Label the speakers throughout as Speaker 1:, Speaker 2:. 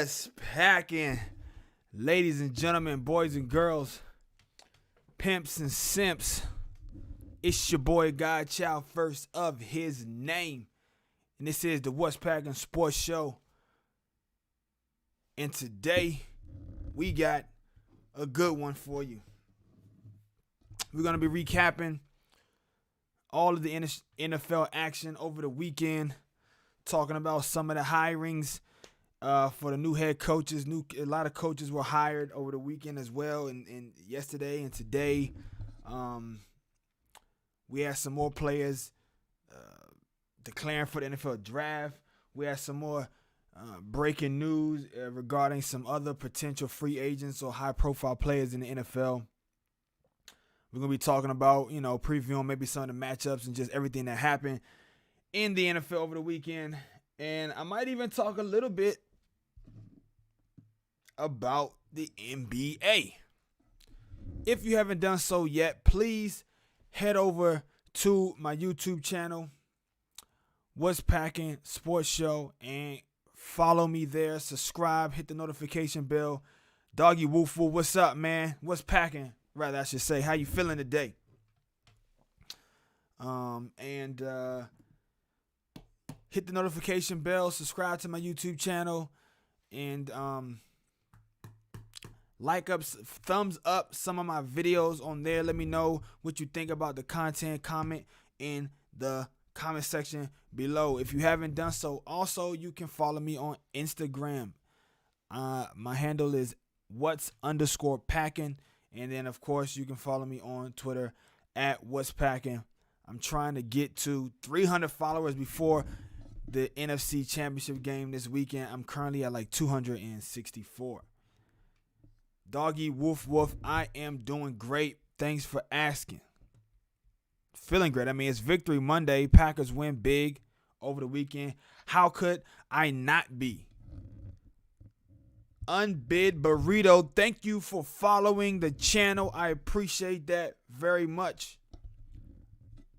Speaker 1: What's packing, ladies and gentlemen, boys and girls, pimps and simps? It's your boy Godchild, first of his name, and this is the What's Packing Sports Show. And today we got a good one for you. We're gonna be recapping all of the NFL action over the weekend, talking about some of the hirings for the new head coaches. A lot of coaches were hired over the weekend as well, and yesterday and today. We had some more players declaring for the NFL draft. We had some more breaking news regarding some other potential free agents or high-profile players in the NFL. We're going to be talking about, previewing maybe some of the matchups and just everything that happened in the NFL over the weekend. And I might even talk a little bit about the NBA. If you haven't done so yet, please head over to my YouTube channel, What's Packing Sports Show, and follow me there. Subscribe, hit the notification bell. Doggy Woofoo, what's up, man? What's packing? Rather, I should say, how you feeling today? Hit the notification bell, subscribe to my YouTube channel, and thumbs up some of my videos on there. Let me know what you think about the content. Comment in the comment section below. If you haven't done so, also you can follow me on Instagram. My handle is what's_packing. And then, of course, you can follow me on Twitter at What's Packing. I'm trying to get to 300 followers before the NFC Championship game this weekend. I'm currently at like 264. Doggy woof woof, I am doing great. Thanks for asking. Feeling great. I mean, it's Victory Monday. Packers win big over the weekend. How could I not be? Unbid Burrito, thank you for following the channel. I appreciate that very much.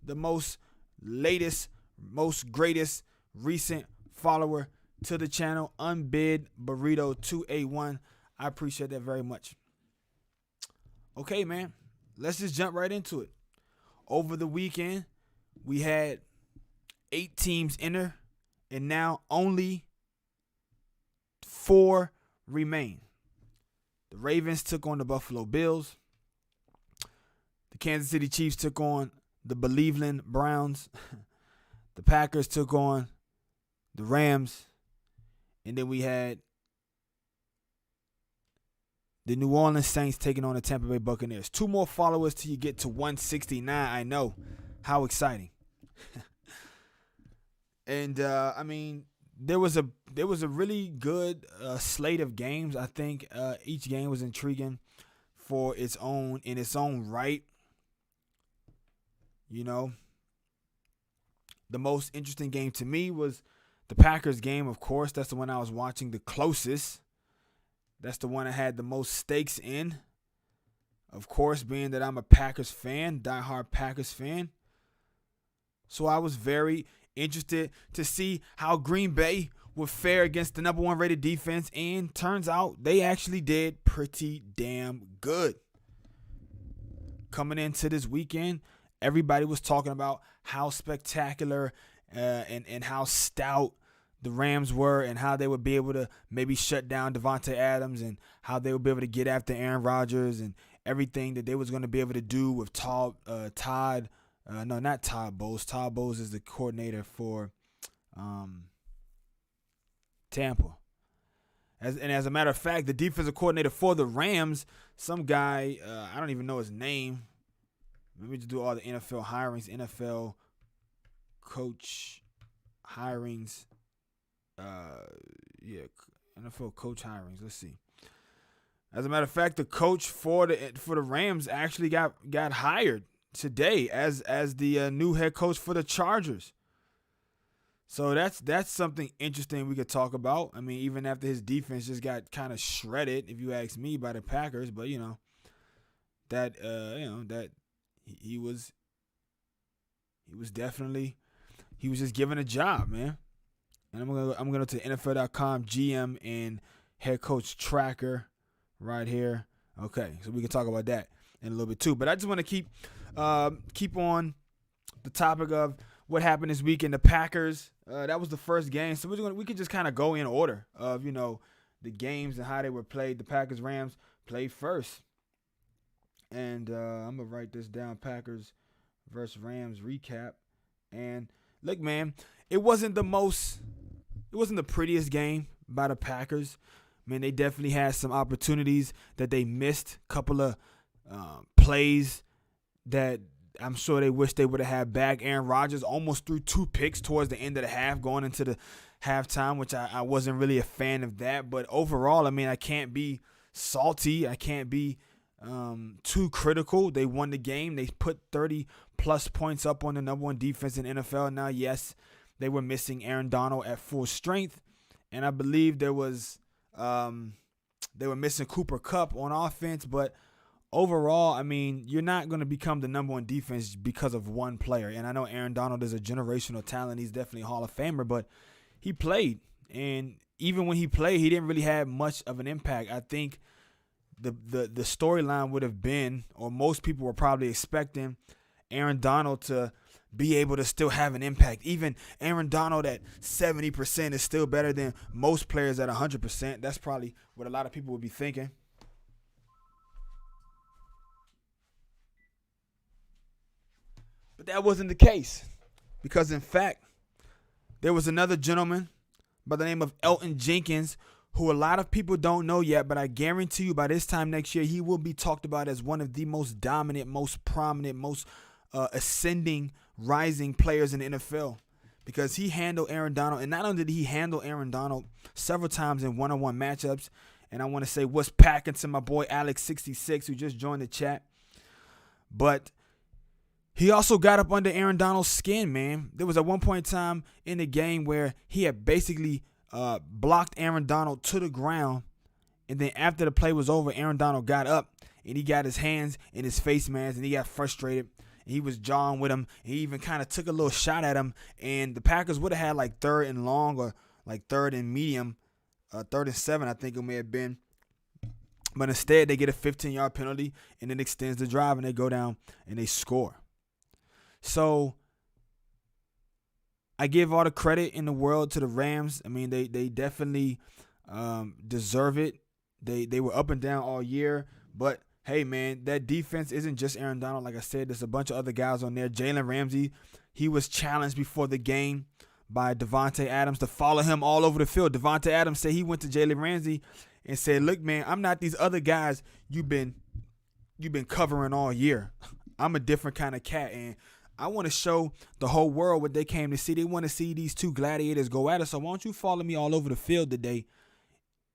Speaker 1: The most greatest recent follower to the channel, Unbid Burrito 281. I appreciate that very much. Okay, man, let's just jump right into it. Over the weekend, we had 8 teams enter, and now only 4 remain. The Ravens took on the Buffalo Bills. The Kansas City Chiefs took on the Cleveland Browns. The Packers took on the Rams. And then we had the New Orleans Saints taking on the Tampa Bay Buccaneers. 2 more followers till you get to 169. I know. How exciting. And, there was a really good slate of games. I think each game was intriguing in its own right. The most interesting game to me was the Packers game, of course. That's the one I was watching the closest. That's the one I had the most stakes in. Of course, being that I'm a Packers fan, diehard Packers fan. So I was very interested to see how Green Bay would fare against the number 1 rated defense, and turns out they actually did pretty damn good. Coming into this weekend, everybody was talking about how spectacular and how stout the Rams were, and how they would be able to maybe shut down Devontae Adams, and how they would be able to get after Aaron Rodgers, and everything that they was going to be able to do with Todd Bowles. Todd Bowles is the coordinator for Tampa. As a matter of fact, the defensive coordinator for the Rams, some guy, I don't even know his name. Let me just do all the NFL hirings, NFL coach hirings. NFL coach hirings. Let's see. As a matter of fact, the coach for the Rams actually got hired today as the new head coach for the Chargers. So that's something interesting we could talk about. I mean, even after his defense just got kind of shredded, if you ask me, by the Packers, but that he was just given a job, man. And I'm gonna go to NFL.com GM, and head coach tracker right here. Okay, so we can talk about that in a little bit too. But I just want to keep on the topic of what happened this week in the Packers. That was the first game, so we can just kind of go in order of the games and how they were played. The Packers Rams played first, and I'm gonna write this down: Packers versus Rams recap. And look, man, it wasn't the prettiest game by the Packers. Man, they definitely had some opportunities that they missed. Couple of plays that I'm sure they wish they would have had back. Aaron Rodgers almost threw 2 picks towards the end of the half, going into the halftime, which I wasn't really a fan of that. But overall, I mean, I can't be salty. I can't be too critical. They won the game. They put 30-plus points up on the number 1 defense in NFL. Now, yes, they were missing Aaron Donald at full strength, and I believe they were missing Cooper Kupp on offense. But overall, I mean, you're not going to become the number 1 defense because of one player. And I know Aaron Donald is a generational talent. He's definitely a Hall of Famer, but he played. And even when he played, he didn't really have much of an impact. I think the storyline would have been, or most people were probably expecting, Aaron Donald to be able to still have an impact. Even Aaron Donald at 70% is still better than most players at 100%. That's probably what a lot of people would be thinking. But that wasn't the case, because in fact, there was another gentleman by the name of Elton Jenkins, who a lot of people don't know yet, but I guarantee you by this time next year, he will be talked about as one of the most dominant, most prominent, most ascending, rising players in the NFL, because he handled Aaron Donald. And not only did he handle Aaron Donald several times in one-on-one matchups, and I want to say what's packing to my boy Alex66, who just joined the chat, but he also got up under Aaron Donald's skin, man. There was at one point in time in the game where he had basically blocked Aaron Donald to the ground, and then after the play was over, Aaron Donald got up and he got his hands in his face mask and he got frustrated. And he was jawing with him. And he even kind of took a little shot at him, and the Packers would have had like 3rd and long or like 3rd and medium, 3rd and 7, I think it may have been. But instead, they get a 15-yard penalty, and it extends the drive, and they go down and they score. So I give all the credit in the world to the Rams. I mean, they definitely deserve it. They were up and down all year. But, hey, man, that defense isn't just Aaron Donald. Like I said, there's a bunch of other guys on there. Jalen Ramsey, he was challenged before the game by Davante Adams to follow him all over the field. Davante Adams said he went to Jalen Ramsey and said, look, man, I'm not these other guys you've been covering all year. I'm a different kind of cat, and I want to show the whole world what they came to see. They want to see these two gladiators go at it. So why don't you follow me all over the field today,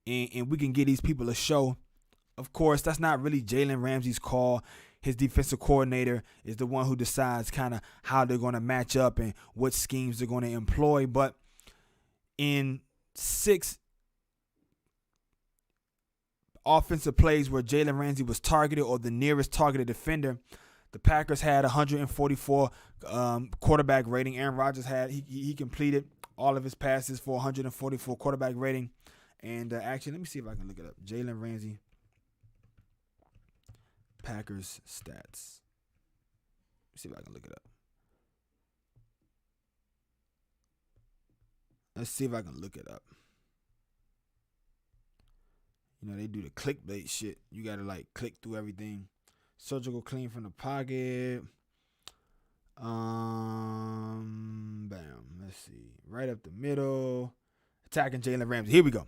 Speaker 1: and we can get these people a show. Of course, that's not really Jalen Ramsey's call. His defensive coordinator is the one who decides kind of how they're going to match up and what schemes they're going to employ. But in 6 offensive plays where Jalen Ramsey was targeted or the nearest targeted defender, the Packers had 144 quarterback rating. Aaron Rodgers he completed all of his passes for 144 quarterback rating. And actually, let me see if I can look it up. Jalen Ramsey, Packers stats. Let's see if I can look it up. Let's see if I can look it up. You know, they do the clickbait shit. You got to like click through everything. Surgical clean from the pocket. Bam. Let's see. Right up the middle. Attacking Jalen Ramsey. Here we go.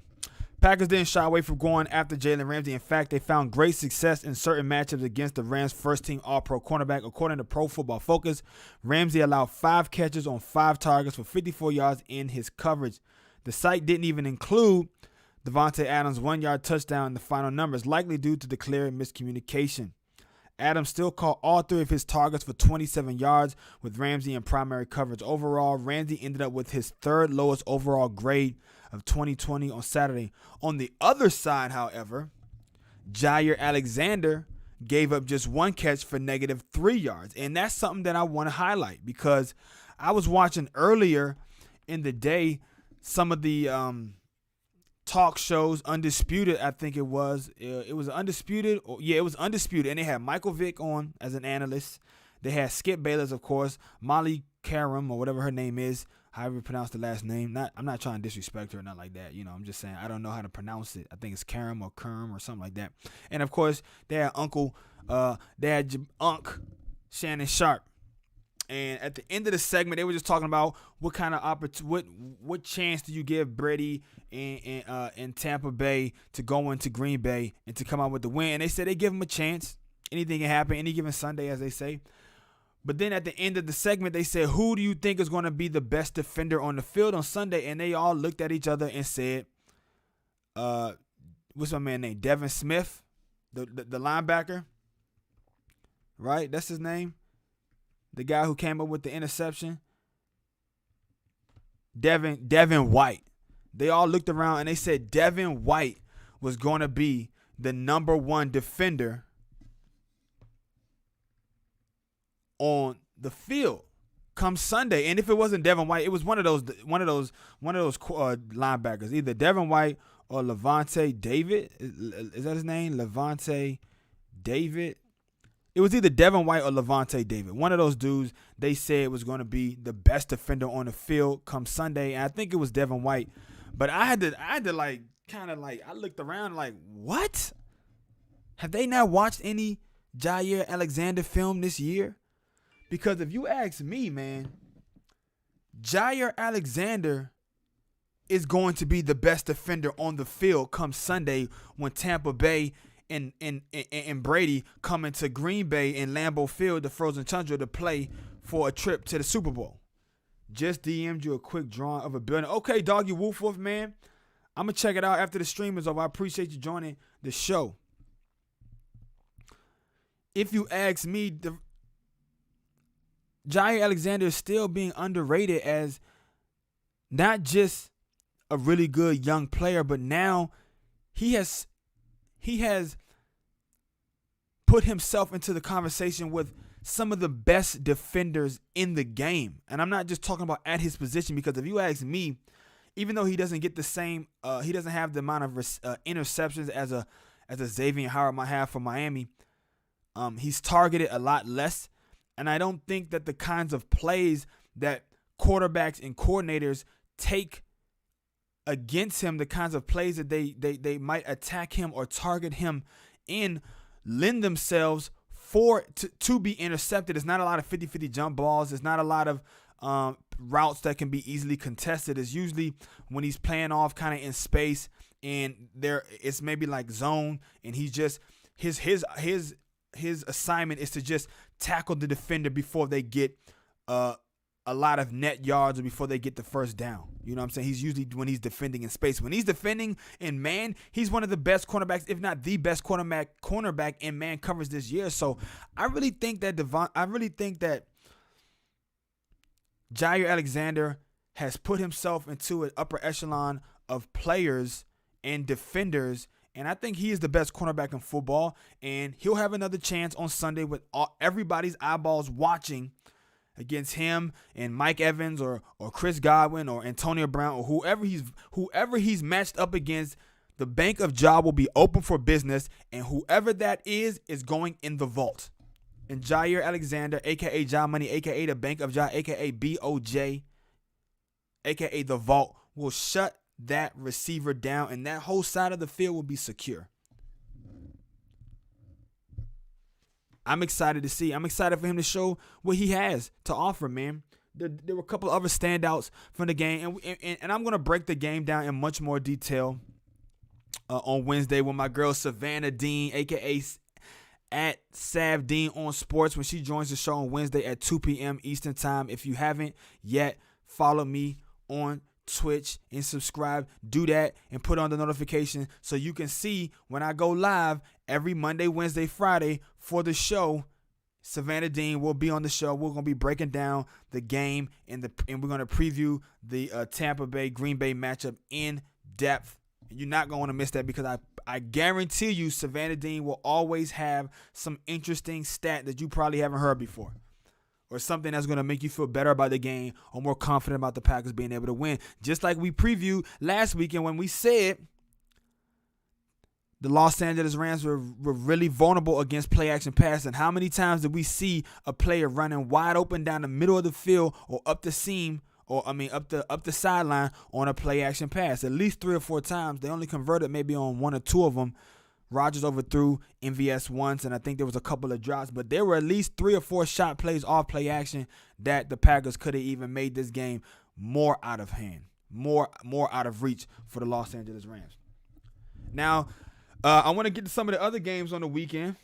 Speaker 1: Packers didn't shy away from going after Jalen Ramsey. In fact, they found great success in certain matchups against the Rams' first-team All-Pro cornerback. According to Pro Football Focus, Ramsey allowed 5 catches on 5 targets for 54 yards in his coverage. The site didn't even include Davante Adams' 1-yard touchdown in the final numbers, likely due to the clear miscommunication. Adams still caught all 3 of his targets for 27 yards with Ramsey in primary coverage. Overall, Ramsey ended up with his 3rd lowest overall grade of 2020 on Saturday. On the other side, however, Jair Alexander gave up just 1 catch for -3 yards. And that's something that I want to highlight, because I was watching earlier in the day some of the talk shows, Undisputed, I think it was. It was Undisputed. It was Undisputed. And they had Michael Vick on as an analyst. They had Skip Bayless, of course, Molly Karam, or whatever her name is, however you pronounce the last name. I'm not trying to disrespect her or nothing like that. I'm just saying I don't know how to pronounce it. I think it's Karam or Kerm or something like that. And, of course, they had Unc Shannon Sharp. And at the end of the segment, they were just talking about what kind of what chance do you give Brady in Tampa Bay to go into Green Bay and to come out with the win. And they said they give him a chance. Anything can happen any given Sunday, as they say. But then at the end of the segment, they said, who do you think is going to be the best defender on the field on Sunday? And they all looked at each other and said, what's my man name? Devin Smith, the linebacker, right? That's his name. The guy who came up with the interception. Devin White. They all looked around and they said Devin White was going to be the number one defender on the field come Sunday. And if it wasn't Devin White, it was one of those linebackers, either Devin White or Levante David. Is that his name? Levante David. It was either Devin White or Levante David. One of those dudes they said was going to be the best defender on the field come Sunday. And I think it was Devin White. But I had to I looked around like, what? Have they not watched any Jair Alexander film this year? Because if you ask me, man, Jair Alexander is going to be the best defender on the field come Sunday when Tampa Bay and Brady come into Green Bay and Lambeau Field, the frozen tundra, to play for a trip to the Super Bowl. Just DM'd you a quick drawing of a building. Okay, Doggy Woof Woof, man. I'm going to check it out after the stream is over. I appreciate you joining the show. If you ask me, Jair Alexander is still being underrated as not just a really good young player, but now he has put himself into the conversation with some of the best defenders in the game. And I'm not just talking about at his position, because if you ask me, even though he doesn't get the same, he doesn't have the amount of interceptions as a Xavier Howard might have for Miami. He's targeted a lot less. And I don't think that the kinds of plays that quarterbacks and coordinators take against him, the kinds of plays that they might attack him or target him in, lend themselves to be intercepted. It's not a lot of 50-50 jump balls. It's not a lot of routes that can be easily contested. It's usually when he's playing off kind of in space and it's maybe like zone, and he's just his assignment is to just tackle the defender before they get a lot of net yards or before they get the first down. You know what I'm saying? He's usually, when he's defending in space. When he's defending in man, he's one of the best cornerbacks, if not the best cornerback in man coverage this year. So I really think that Jair Alexander has put himself into an upper echelon of players and defenders, and I think he is the best cornerback in football, and he'll have another chance on Sunday with everybody's eyeballs watching against him and Mike Evans or Chris Godwin or Antonio Brown or whoever he's matched up against. The bank of job will be open for business, and whoever that is going in the vault. And Jair Alexander, a.k.a. John Money, a.k.a. the bank of job, a.k.a. BOJ, a.k.a. the vault, will shut that receiver down, and that whole side of the field will be secure. I'm excited to see. I'm excited for him to show what he has to offer, man. There were a couple other standouts from the game, and I'm going to break the game down in much more detail on Wednesday with my girl Savannah Dean, a.k.a. at Sav Dean on Sports, when she joins the show on Wednesday at 2 p.m. Eastern Time. If you haven't yet, follow me on Twitch and subscribe. Do that and put on the notification so you can see when I go live every Monday, Wednesday, Friday for the show. Savannah Dean will be on the show. We're going to be breaking down the game and we're going to preview the Tampa Bay Green Bay matchup in depth. You're not going to want to miss that, because I guarantee you Savannah Dean will always have some interesting stat that you probably haven't heard before, or something that's going to make you feel better about the game or more confident about the Packers being able to win. Just like we previewed last weekend when we said the Los Angeles Rams were really vulnerable against play action pass. And how many times did we see a player running wide open down the middle of the field or up the seam, or up the sideline on a play action pass? At least 3 or 4 times. They only converted maybe on 1 or 2 of them. Rodgers overthrew MVS once, and I think there was a couple of drops, but there were at least 3 or 4 shot plays off play action that the Packers could have even made this game more out of hand, more out of reach for the Los Angeles Rams. Now, I want to get to some of the other games on the weekend.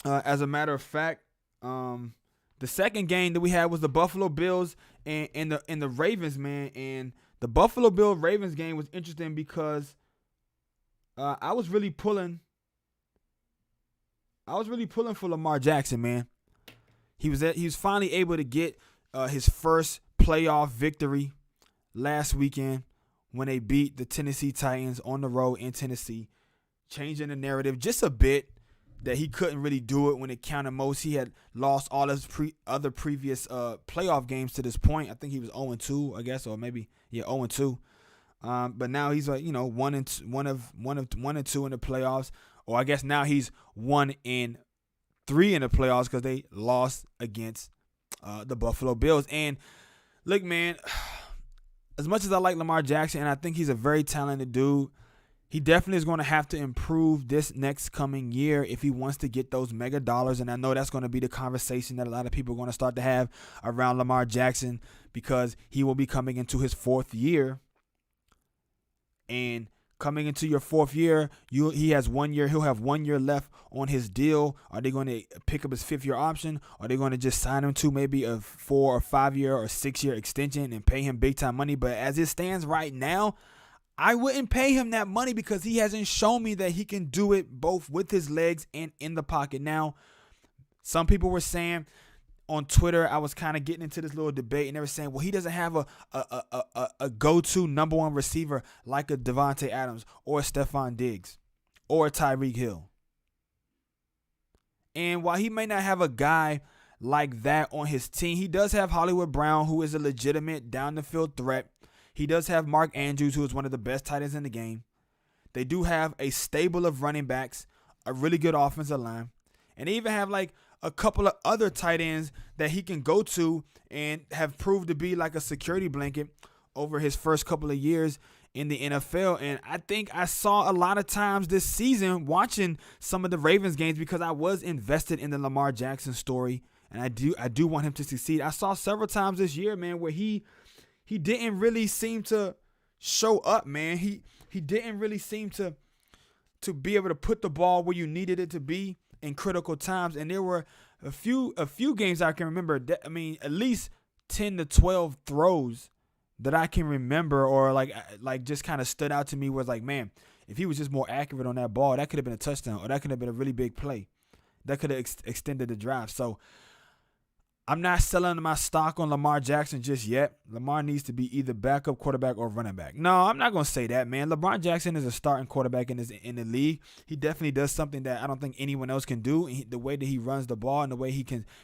Speaker 1: As a matter of fact, the second game that we had was the Buffalo Bills and the Ravens, man. And the Buffalo Bills Ravens game was interesting because I was really pulling for Lamar Jackson, man. He was finally able to get his first playoff victory last weekend when they beat the Tennessee Titans on the road in Tennessee, changing the narrative just a bit that he couldn't really do it when it counted most. He had lost all his other previous playoff games to this point. I think he was 0-2, I guess, or maybe 0-2. But now he's like, 1 and 2 in the playoffs, or I guess now he's 1-3 in the playoffs because they lost against the Buffalo Bills. And look, man, as much as I like Lamar Jackson, and I think he's a very talented dude, he definitely is going to have to improve this next coming year if he wants to get those mega dollars. And I know that's going to be the conversation that a lot of people are going to start to have around Lamar Jackson, because he will be coming into his 4th year. And coming into your 4th year, he has 1 year. He'll have 1 year left on his deal. Are they going to pick up his 5th year option? Are they going to just sign him to maybe a 4 or 5 year or 6 year extension and pay him big time money? But as it stands right now, I wouldn't pay him that money because he hasn't shown me that he can do it both with his legs and in the pocket. Now, some people were saying on Twitter, I was kind of getting into this little debate, and they were saying, well, he doesn't have a go-to number 1 receiver like a Devontae Adams or a Stephon Diggs or a Tyreek Hill. And while he may not have a guy like that on his team, he does have Hollywood Brown, who is a legitimate down-the-field threat. He does have Mark Andrews, who is one of the best tight ends in the game. They do have a stable of running backs, a really good offensive line, and they even have like a couple of other tight ends that he can go to and have proved to be like a security blanket over his first couple of years in the NFL. And I think I saw a lot of times this season watching some of the Ravens games because I was invested in the Lamar Jackson story, and I do want him to succeed. I saw several times this year, man, where he didn't really seem to show up, man. He didn't really seem to be able to put the ball where you needed it to be in critical times. And there were a few games I can remember that, at least 10 to 12 throws that I can remember, or like just kind of stood out to me, was like, man, if he was just more accurate on that ball, that could have been a touchdown, or that could have been a really big play that could have extended the drive. So I'm not selling my stock on Lamar Jackson just yet. Lamar needs to be either backup quarterback or running back. No, I'm not going to say that, man. Lamar Jackson is a starting quarterback in the league. He definitely does something that I don't think anyone else can do. The way that he runs the ball and the way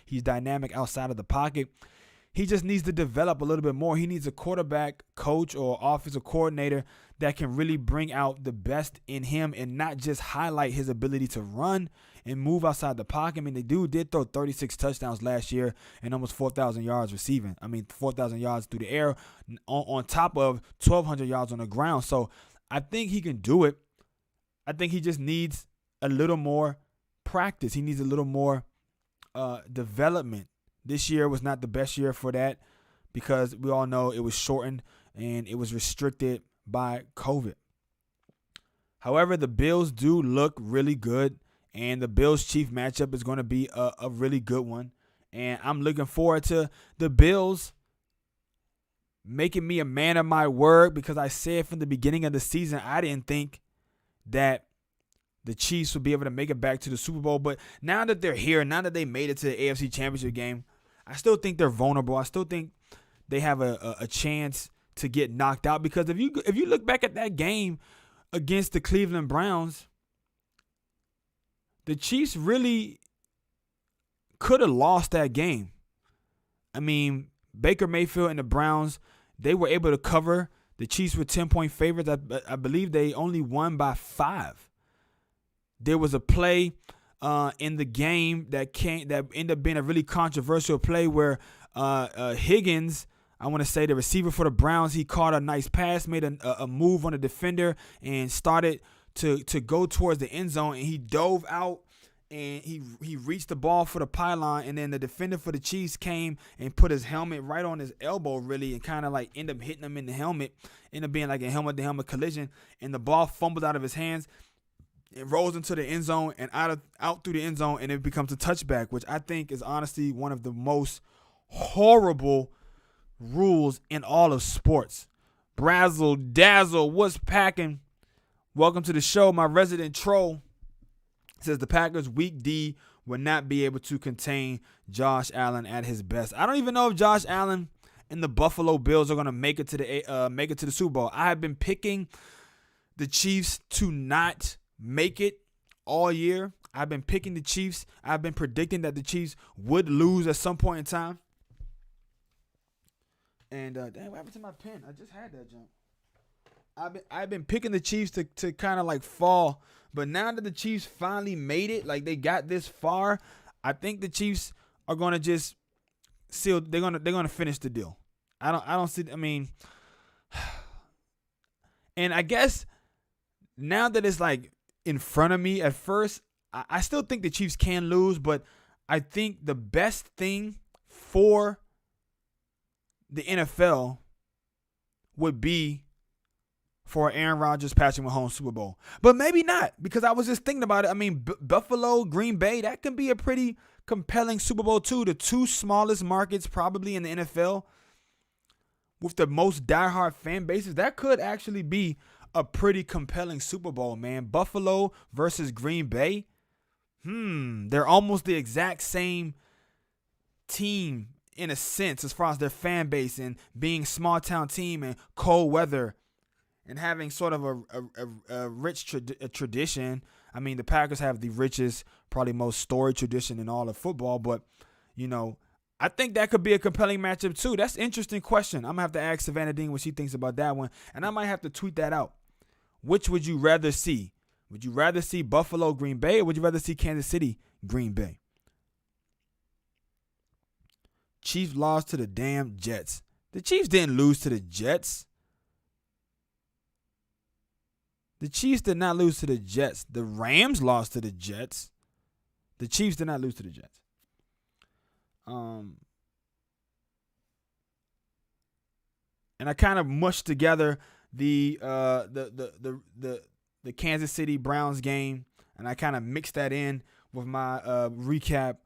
Speaker 1: he's dynamic outside of the pocket. He just needs to develop a little bit more. He needs a quarterback coach or offensive coordinator that can really bring out the best in him and not just highlight his ability to run and move outside the pocket. The dude did throw 36 touchdowns last year and almost 4,000 yards receiving. 4,000 yards through the air on top of 1,200 yards on the ground. So I think he can do it. I think he just needs a little more practice. He needs a little more development. This year was not the best year for that because we all know it was shortened and it was restricted by COVID. However, the Bills do look really good, and the Bills-Chief matchup is going to be a really good one. And I'm looking forward to the Bills making me a man of my word, because I said from the beginning of the season I didn't think that the Chiefs would be able to make it back to the Super Bowl. But now that they're here, now that they made it to the AFC Championship game, I still think they're vulnerable. I still think they have a chance to get knocked out, because if you look back at that game against the Cleveland Browns, the Chiefs really could have lost that game. Baker Mayfield and the Browns, they were able to cover The Chiefs were 10-point favorites. I believe they only won by 5. There was a play in the game that ended up being a really controversial play where Higgins, I want to say the receiver for the Browns, he caught a nice pass, made a move on the defender, and started to go towards the end zone, and he dove out and he reached the ball for the pylon, and then the defender for the Chiefs came and put his helmet right on his elbow, really, and kind of like ended up hitting him in the helmet. Ended up being like a helmet-to-helmet collision, and the ball fumbled out of his hands. It rolls into the end zone and out through the end zone, and it becomes a touchback, which I think is honestly one of the most horrible rules in all of sports. Brazzle dazzle, what's packing? Welcome to the show, my resident troll. Says the Packers week D will not be able to contain Josh Allen at his best. I don't even know if Josh Allen and the Buffalo Bills are going to make it to the Super Bowl. I have been picking the Chiefs to not make it all year. I've been picking the Chiefs. I've been predicting that the Chiefs would lose at some point in time. And damn, what happened to my pen? I just had that jump. I've been picking the Chiefs to kind of like fall, but now that the Chiefs finally made it, like they got this far, I think the Chiefs are gonna just seal. They're gonna finish the deal. I don't see. I mean, and I guess now that it's like in front of me, at first I still think the Chiefs can lose, but I think the best thing for the NFL would be for Aaron Rodgers, Patrick Mahomes Super Bowl. But maybe not, because I was just thinking about it. I mean, Buffalo, Green Bay, that can be a pretty compelling Super Bowl too. The two smallest markets probably in the NFL with the most diehard fan bases. That could actually be a pretty compelling Super Bowl, man. Buffalo versus Green Bay. They're almost the exact same team in a sense as far as their fan base and being small town team and cold weather and having sort of a rich tradition. I mean, the Packers have the richest, probably most storied tradition in all of football. But, you know, I think that could be a compelling matchup too. That's an interesting question. I'm going to have to ask Savannah Dean what she thinks about that one. And I might have to tweet that out. Which would you rather see? Would you rather see Buffalo, Green Bay, or would you rather see Kansas City, Green Bay? Chiefs lost to the damn Jets. The Chiefs didn't lose to the Jets. The Chiefs did not lose to the Jets. The Rams lost to the Jets. The Chiefs did not lose to the Jets. And I kind of mushed together the Kansas City Browns game, and I kind of mixed that in with my recap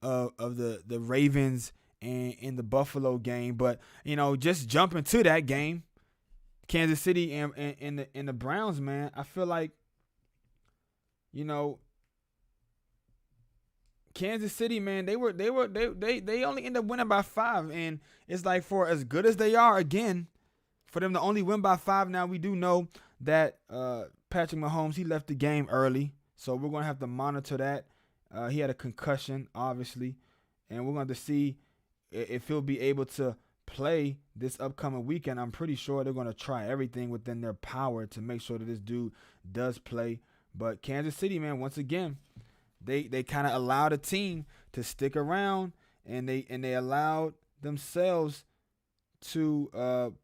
Speaker 1: of the Ravens and the Buffalo game. But, you know, just jumping to that game, Kansas City and the Browns, man, I feel like, you know, Kansas City, man, they only end up winning by 5, and it's like, for as good as they are, again, for them to only win by 5. Now we do know that Patrick Mahomes, he left the game early, so we're gonna have to monitor that. He had a concussion, obviously, and we're going to see if he'll be able to play this upcoming weekend. I'm pretty sure they're going to try everything within their power to make sure that this dude does play. But Kansas City, man, once again, they kind of allowed a team to stick around, and they allowed themselves to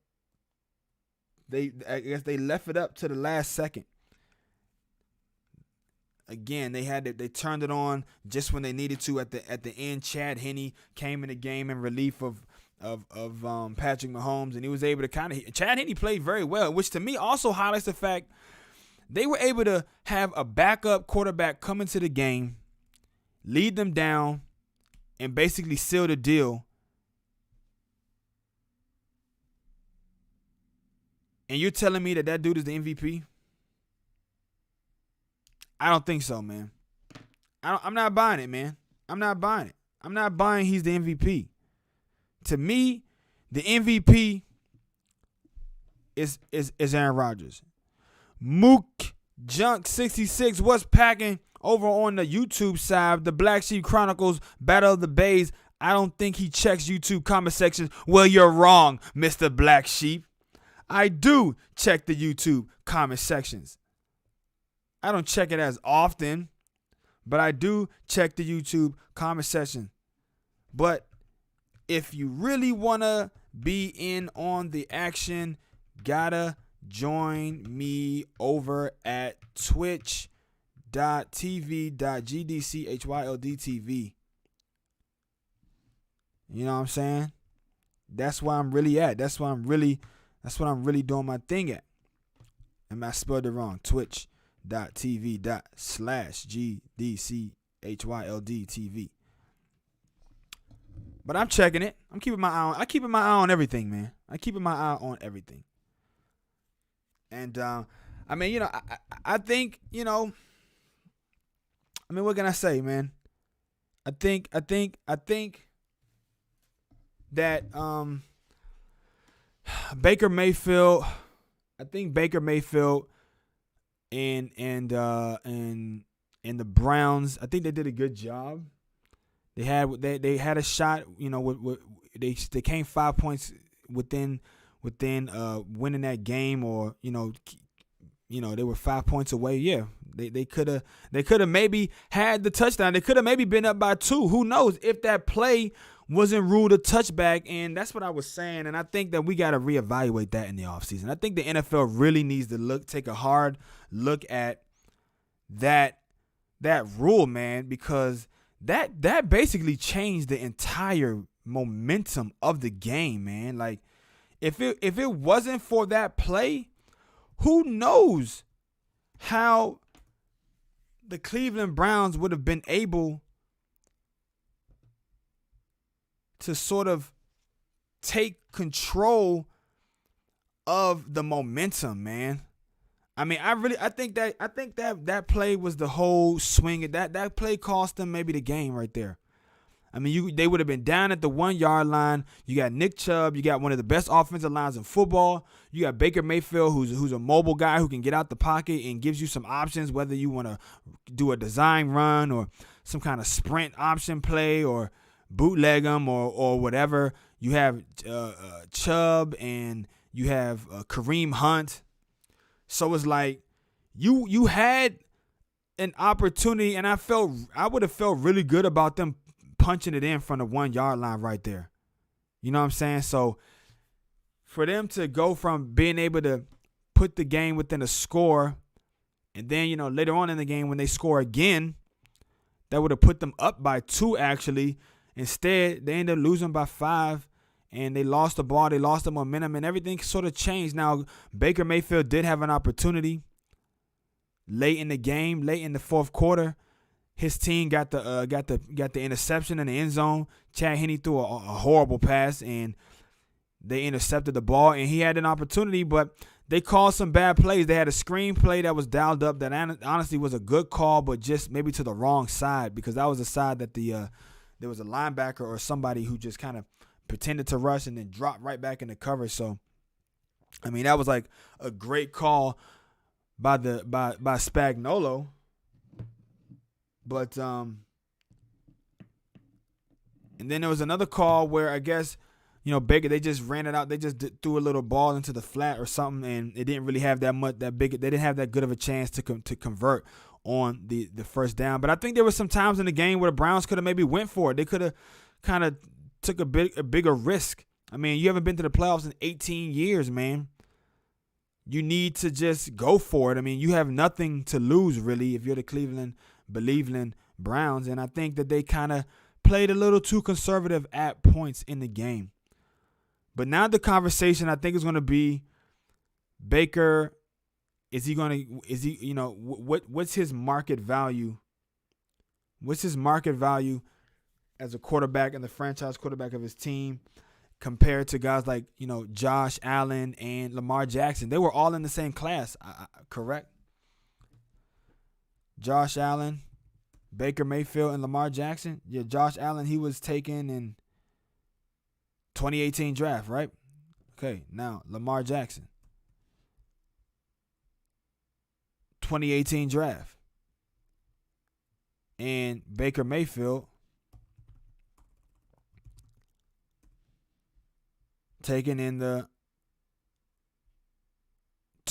Speaker 1: I guess they left it up to the last second. Again, they turned it on just when they needed to at the end. Chad Henne came in the game in relief of Patrick Mahomes, and he was able to Chad Henne played very well, which to me also highlights the fact they were able to have a backup quarterback come into the game, lead them down, and basically seal the deal. And you're telling me that dude is the MVP? I don't think so, man. I'm not buying it, man. I'm not buying it. I'm not buying he's the MVP. To me, the MVP is Aaron Rodgers. Mook Junk 66, what's packing over on the YouTube side? The Black Sheep Chronicles Battle of the Bays. I don't think he checks YouTube comment sections. Well, you're wrong, Mr. Black Sheep. I do check the YouTube comment sections. I don't check it as often, but I do check the YouTube comment section. But if you really want to be in on the action, gotta join me over at twitch.tv.gdchyldtv. You know what I'm saying? That's where I'm really at. That's what I'm really doing my thing at. And I spelled it wrong. Twitch.tv/GDCHYLDTV. But I'm checking it. I'm keeping my eye on. I keeping my eye on everything, man. I keeping my eye on everything. And I mean, I think, what can I say, man? I think that Baker Mayfield. I think Baker Mayfield and the Browns. I think they did a good job. They had a shot. They came 5 points within winning that game, or they were 5 points away. Yeah, they could have maybe had the touchdown. They could have maybe been up by 2. Who knows if that play wasn't ruled a touchback? And that's what I was saying. And I think that we got to reevaluate that in the offseason. I think the NFL really needs to take a hard look at that rule, man, because that basically changed the entire momentum of the game, man. Like, if it wasn't for that play, who knows how the Cleveland Browns would have been able to sort of take control of the momentum, man. I mean, I think that play was the whole swing. That play cost them maybe the game right there. I mean, they would have been down at the 1 yard line. You got Nick Chubb. You got one of the best offensive lines in football. You got Baker Mayfield, who's a mobile guy who can get out the pocket and gives you some options, whether you want to do a design run or some kind of sprint option play or bootleg them or whatever. You have Chubb and you have Kareem Hunt. So it's like you had an opportunity, and I would have felt really good about them punching it in from the 1 yard line right there. You know what I'm saying? So for them to go from being able to put the game within a score, and then later on in the game when they score again, that would have put them up by 2 actually. Instead, they ended up losing by 5. And they lost the ball. They lost the momentum, and everything sort of changed. Now, Baker Mayfield did have an opportunity late in the game, late in the fourth quarter. His team got the interception in the end zone. Chad Henne threw a horrible pass, and they intercepted the ball. And he had an opportunity, but they called some bad plays. They had a screen play that was dialed up that honestly was a good call, but just maybe to the wrong side, because that was the side that there was a linebacker or somebody who just kind of pretended to rush and then dropped right back into cover. So, I mean, that was like a great call by Spagnuolo. But and then there was another call where I guess Baker, they just ran it out. They just threw a little ball into the flat or something, and it didn't really have that big. They didn't have that good of a chance to convert on the first down. But I think there were some times in the game where the Browns could have maybe went for it. They could have kind of took a bigger risk. I mean, you haven't been to the playoffs in 18 years, man. You need to just go for it. I mean, you have nothing to lose, really, if you're the Cleveland Browns. And I think that they kind of played a little too conservative at points in the game. But now the conversation, I think, is going to be Baker. What's his market value? What's his market value as a quarterback and the franchise quarterback of his team compared to guys like, Josh Allen and Lamar Jackson? They were all in the same class, correct? Josh Allen, Baker Mayfield, and Lamar Jackson. Yeah, Josh Allen, he was taken in 2018 draft, right? Okay, now Lamar Jackson, 2018 draft. And Baker Mayfield taken in the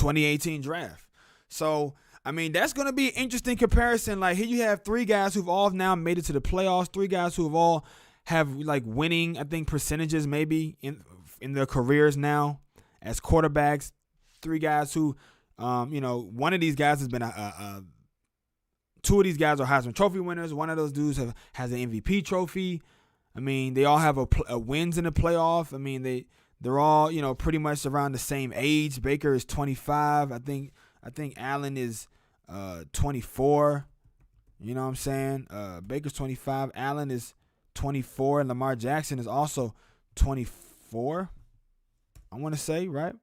Speaker 1: 2018 draft. So, I mean, that's going to be an interesting comparison. Like, here you have three guys who've all now made it to the playoffs, three guys who have all have, like, winning, I think, percentages maybe in their careers now as quarterbacks. Three guys who, one of these guys has been two of these guys are Heisman Trophy winners. One of those dudes has an MVP trophy. I mean, they all have a wins in the playoff. I mean, they're all, pretty much around the same age. Baker is 25. I think Allen is 24. You know what I'm saying? Baker's 25. Allen is 24. And Lamar Jackson is also 24. I want to say, right?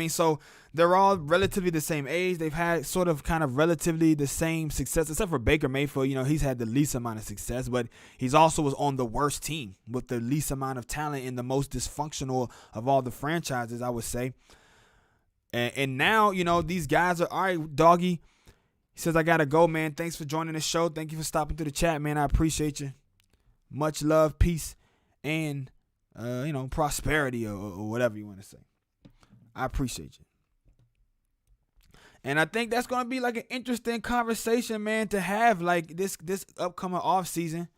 Speaker 1: So they're all relatively the same age. They've had sort of kind of relatively the same success, except for Baker Mayfield. He's had the least amount of success, but he's also was on the worst team with the least amount of talent and the most dysfunctional of all the franchises, I would say. And now, these guys are, all right, Doggy. He says, I got to go, man. Thanks for joining the show. Thank you for stopping through the chat, man. I appreciate you. Much love, peace, and, prosperity or whatever you want to say. I appreciate you. And I think that's going to be like an interesting conversation, man, to have like this upcoming off season.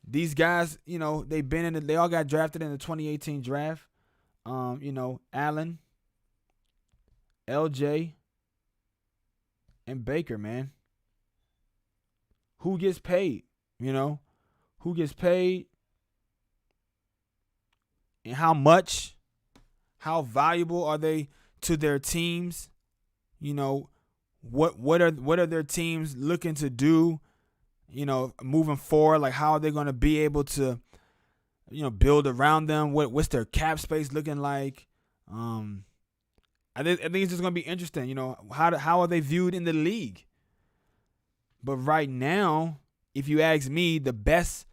Speaker 1: These guys, they all got drafted in the 2018 draft. Allen, LJ, and Baker, man. Who gets paid? Who gets paid? And how much? How valuable are they to their teams? What are their teams looking to do? Moving forward, like how are they going to be able to, build around them? What's their cap space looking like? I think it's just going to be interesting. How are they viewed in the league? But right now, if you ask me, the best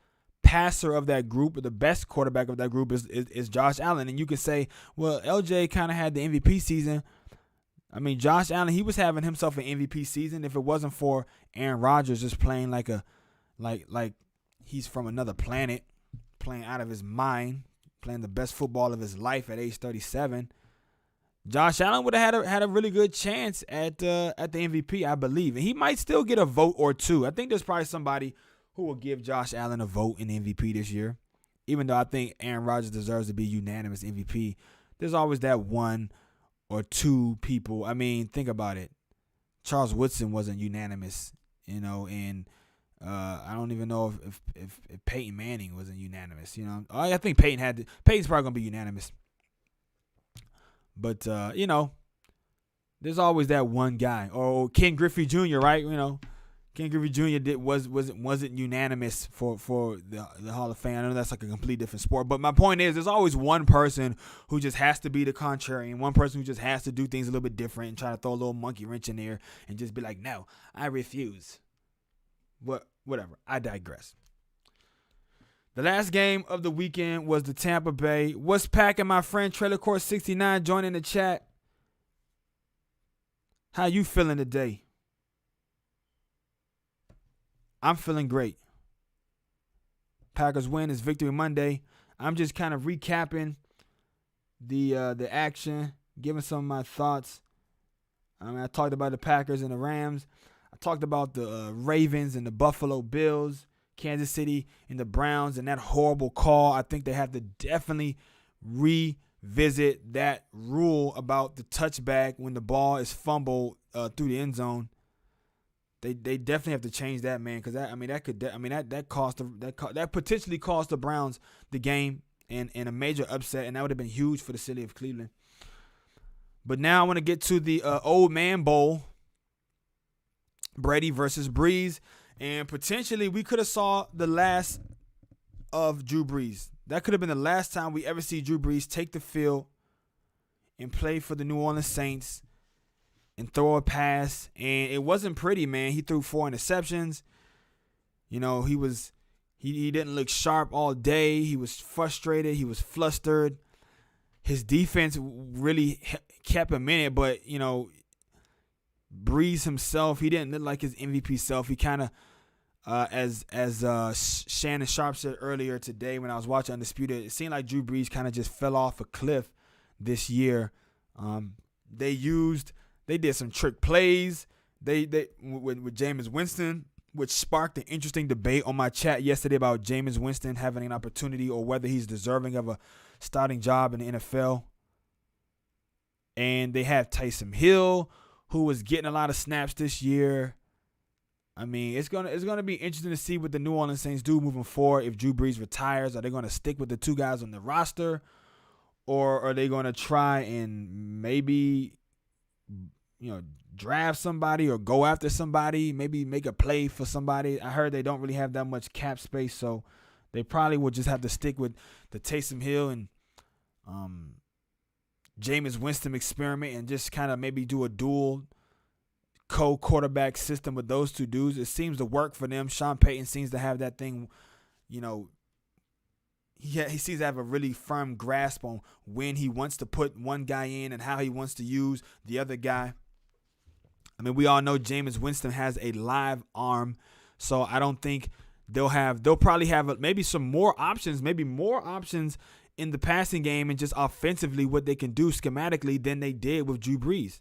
Speaker 1: passer of that group, or the best quarterback of that group is Josh Allen. And you could say, well, LJ kind of had the MVP season. I mean, Josh Allen, he was having himself an MVP season if it wasn't for Aaron Rodgers just playing like he's from another planet, playing out of his mind, playing the best football of his life at age 37. Josh Allen would have had a really good chance at the MVP, I believe. And he might still get a vote or two. I think there's probably somebody who will give Josh Allen a vote in MVP this year. Even though I think Aaron Rodgers deserves to be unanimous MVP, there's always that one or two people. I mean, think about it. Charles Woodson wasn't unanimous, and I don't even know if Peyton Manning wasn't unanimous. I think Peyton's probably gonna be unanimous. But there's always that one guy. Or Ken Griffey Jr., right? Ken Griffey Jr. wasn't unanimous for the Hall of Fame. I know that's like a completely different sport. But my point is, there's always one person who just has to be the contrary, and one person who just has to do things a little bit different and try to throw a little monkey wrench in there and just be like, no, I refuse. Whatever. I digress. The last game of the weekend was the Tampa Bay. What's packing, my friend? Trailer Court 69 joining the chat. How you feeling today? I'm feeling great. Packers win. It's Victory Monday. I'm just kind of recapping the action, giving some of my thoughts. I talked about the Packers and the Rams. I talked about the Ravens and the Buffalo Bills, Kansas City and the Browns, and that horrible call. I think they have to definitely revisit that rule about the touchback when the ball is fumbled through the end zone. They definitely have to change that, man, because that potentially cost the Browns the game and a major upset, and that would have been huge for the city of Cleveland. But now I want to get to the Old Man Bowl, Brady versus Breeze, and potentially we could have saw the last of Drew Brees. That could have been the last time we ever see Drew Brees take the field and play for the New Orleans Saints and throw a pass, and it wasn't pretty, man. He threw 4 interceptions. He didn't look sharp all day. He was frustrated. He was flustered. His defense really kept him in it, but Breeze himself, he didn't look like his MVP self. He kind of, as Shannon Sharp said earlier today when I was watching Undisputed, it seemed like Drew Brees kind of just fell off a cliff this year. They did some trick plays. They with Jameis Winston, which sparked an interesting debate on my chat yesterday about Jameis Winston having an opportunity or whether he's deserving of a starting job in the NFL. And they have Taysom Hill, who was getting a lot of snaps this year. I mean, it's gonna be interesting to see what the New Orleans Saints do moving forward. If Drew Brees retires, are they gonna stick with the two guys on the roster, or are they gonna try and maybe, draft somebody or go after somebody, maybe make a play for somebody? I heard they don't really have that much cap space, so they probably will just have to stick with the Taysom Hill and Jameis Winston experiment and just kind of maybe do a dual co-quarterback system with those two dudes. It seems to work for them. Sean Payton seems to have that thing, he seems to have a really firm grasp on when he wants to put one guy in and how he wants to use the other guy. I mean, we all know Jameis Winston has a live arm, so I don't think they'll probably have maybe some more options, in the passing game and just offensively what they can do schematically than they did with Drew Brees.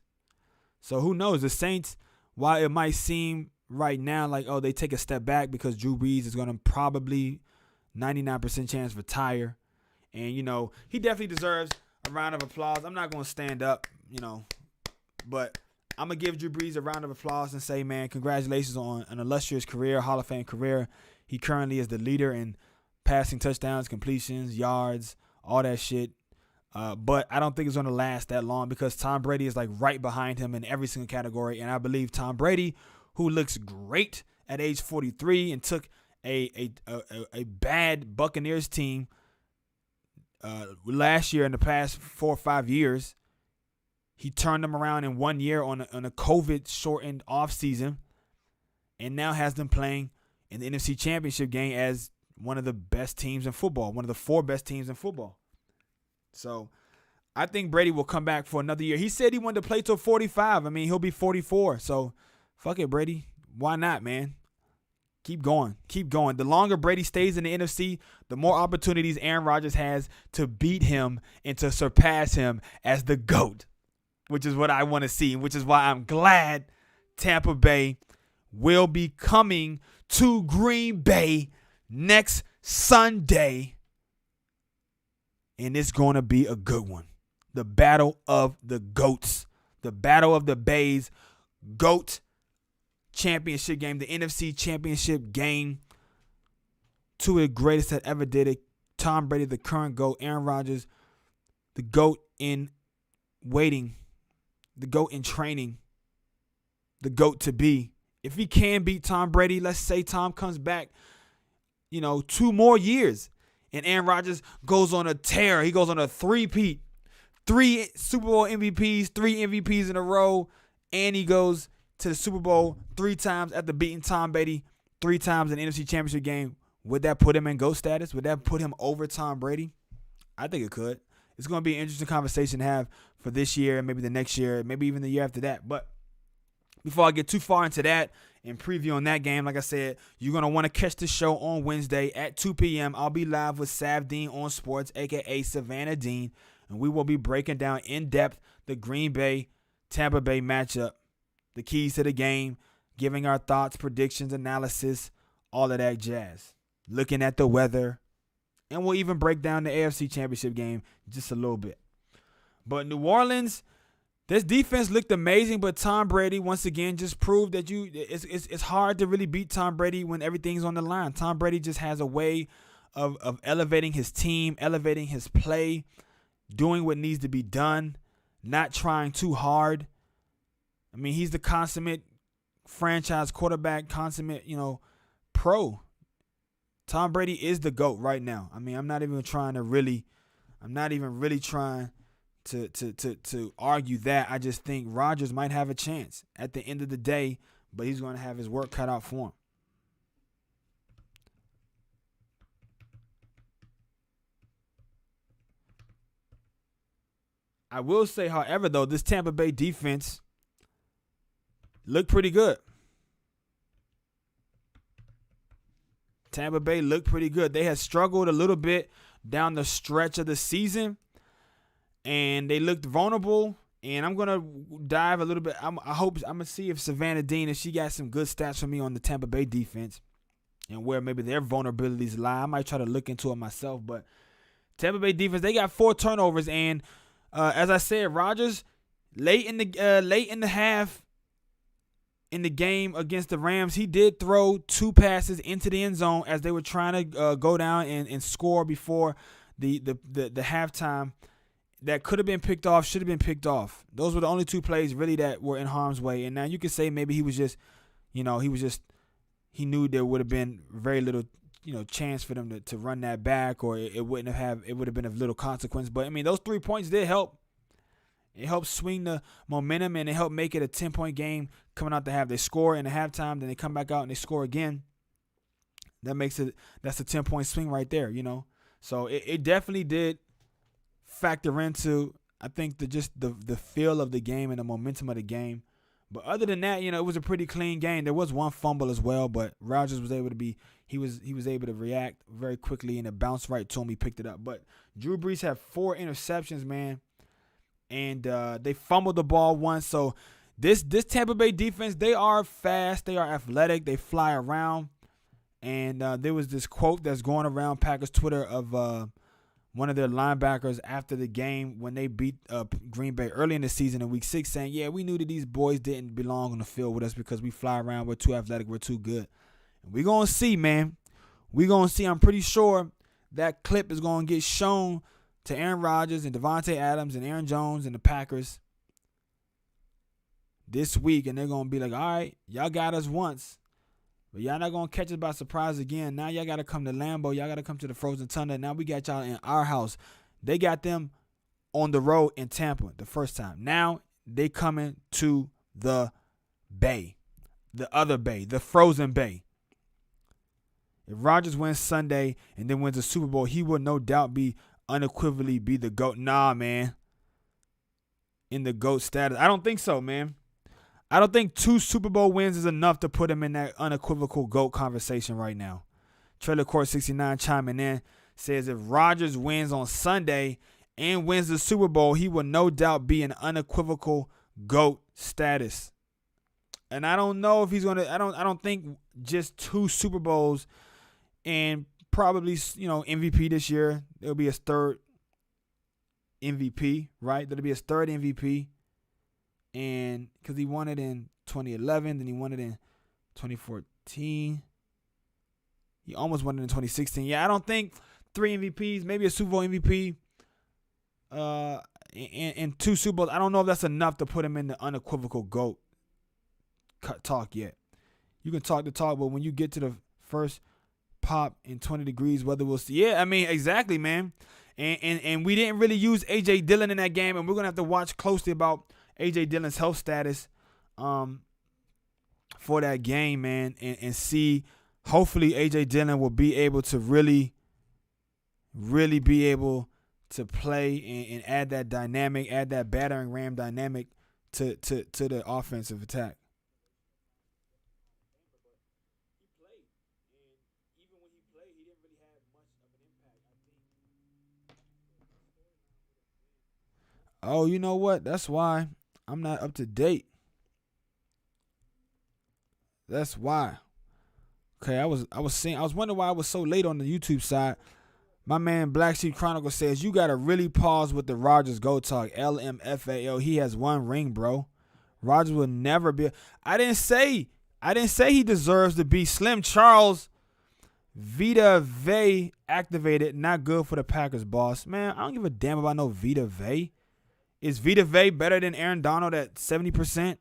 Speaker 1: So who knows? The Saints, while it might seem right now like, they take a step back because Drew Brees is going to probably 99% chance retire. And, he definitely deserves a round of applause. I'm not going to stand up, but I'm going to give Drew Brees a round of applause and say, man, congratulations on an illustrious career, Hall of Fame career. He currently is the leader in passing touchdowns, completions, yards, all that shit. But I don't think it's going to last that long because Tom Brady is like right behind him in every single category. And I believe Tom Brady, who looks great at age 43 and took a bad Buccaneers team last year in the past 4 or 5 years, he turned them around in 1 year on a COVID-shortened offseason and now has them playing in the NFC Championship game as one of the best teams in football, one of the 4 best teams in football. So I think Brady will come back for another year. He said he wanted to play till 45. I mean, he'll be 44. So fuck it, Brady. Why not, man? Keep going. Keep going. The longer Brady stays in the NFC, the more opportunities Aaron Rodgers has to beat him and to surpass him as the GOAT, which is what I want to see, which is why I'm glad Tampa Bay will be coming to Green Bay next Sunday. And it's going to be a good one. The battle of the GOATs. The battle of the Bays. GOAT championship game. The NFC championship game. Two of the greatest that ever did it. Tom Brady, the current GOAT. Aaron Rodgers, the GOAT in waiting. The GOAT in training. The GOAT to be. If he can beat Tom Brady, let's say Tom comes back, 2 more years. And Aaron Rodgers goes on a tear. He goes on a three-peat. 3 Super Bowl MVPs, 3 MVPs in a row. And he goes to the Super Bowl 3 times after beating Tom Brady 3 times in the NFC Championship game. Would that put him in GOAT status? Would that put him over Tom Brady? I think it could. It's going to be an interesting conversation to have for this year and maybe the next year, maybe even the year after that. But before I get too far into that and preview on that game, like I said, you're going to want to catch the show on Wednesday at 2 p.m. I'll be live with Sav Dean on Sports, a.k.a. Savannah Dean, and we will be breaking down in depth the Green Bay-Tampa Bay matchup, the keys to the game, giving our thoughts, predictions, analysis, all of that jazz, looking at the weather, and we'll even break down the AFC Championship game just a little bit. But New Orleans, this defense looked amazing, but Tom Brady once again just proved that it's hard to really beat Tom Brady when everything's on the line. Tom Brady just has a way of elevating his team, elevating his play, doing what needs to be done, not trying too hard. I mean, he's the consummate franchise quarterback, consummate, pro. Tom Brady is the GOAT right now. I mean, I'm not even really trying to argue that. I just think Rodgers might have a chance at the end of the day, but he's going to have his work cut out for him. I will say, however, though, this Tampa Bay defense looked pretty good. Tampa Bay looked pretty good. They had struggled a little bit down the stretch of the season, and they looked vulnerable And I'm gonna dive a little bit. I'm gonna see if Savannah Dean, if she got some good stats for me on the Tampa Bay defense and where maybe their vulnerabilities lie. I might try to look into it myself. But Tampa Bay defense, they got 4 turnovers, and as I said, Rodgers late in the half in the game against the Rams, he did throw 2 passes into the end zone as they were trying to go down and score before the halftime. That could have been picked off, should have been picked off. Those were the only 2 plays really that were in harm's way. And now you could say maybe he knew there would have been very little, chance for them to run that back, or it would have been of little consequence. But I mean, those 3 points did help. It helped swing the momentum, and it helped make it a 10-point game coming out the half. They score in the halftime, then they come back out and they score again. That's a 10-point swing right there, So it definitely did factor into, I think, the feel of the game and the momentum of the game. But other than that, it was a pretty clean game. There was 1 fumble as well, but Rodgers was able to he was able to react very quickly, and it bounced right to him. He picked it up. But Drew Brees had 4 interceptions, man, and they fumbled the ball once. So this Tampa Bay defense, they are fast, they are athletic, they fly around. And there was this quote that's going around Packers Twitter of one of their linebackers after the game when they beat Green Bay early in the season in Week 6, saying, yeah, we knew that these boys didn't belong on the field with us because we fly around, we're too athletic, we're too good. And we're going to see, man. We're going to see. I'm pretty sure that clip is going to get shown to Aaron Rodgers and Devontae Adams and Aaron Jones and the Packers this week, and they're going to be like, all right, y'all got us once, but y'all not going to catch us by surprise again. Now y'all got to come to Lambeau. Y'all got to come to the Frozen Tundra. Now we got y'all in our house. They got them on the road in Tampa the first time. Now they coming to the Bay, the other Bay, the Frozen Bay. If Rodgers wins Sunday and then wins the Super Bowl, he will no doubt unequivocally be the GOAT. Nah, man. In the GOAT status. I don't think so, man. I don't think 2 Super Bowl wins is enough to put him in that unequivocal GOAT conversation right now. Trailer Court 69 chiming in says if Rodgers wins on Sunday and wins the Super Bowl, he will no doubt be in unequivocal GOAT status. And I don't know if he's going to, I don't think just 2 Super Bowls and probably, MVP this year. There'll be his 3rd MVP, right? There'll be his 3rd MVP. And because he won it in 2011, then he won it in 2014. He almost won it in 2016. Yeah, I don't think 3 MVPs, maybe a Super Bowl MVP, and 2 Super Bowls. I don't know if that's enough to put him in the unequivocal GOAT talk yet. You can talk the talk, but when you get to the first pop in 20 degrees, whether we'll see. Yeah, I mean, exactly, man. And we didn't really use A.J. Dillon in that game, and we're going to have to watch closely about A.J. Dillon's health status for that game, man, and see. Hopefully A.J. Dillon will be able to really be able to play and add that dynamic, add that battering ram dynamic to the offensive attack. Oh, you know what? That's why I'm not up to date. That's why. Okay, I was wondering why I was so late on the YouTube side. My man Black Sheep Chronicle says you gotta really pause with the Rodgers go talk. LMFAO. He has 1 ring, bro. Rodgers will never be. I didn't say he deserves to be. Slim Charles Vita Vey activated. Not good for the Packers, boss. Man, I don't give a damn about no Vita Vey. Is Vita Vey better than Aaron Donald at 70%?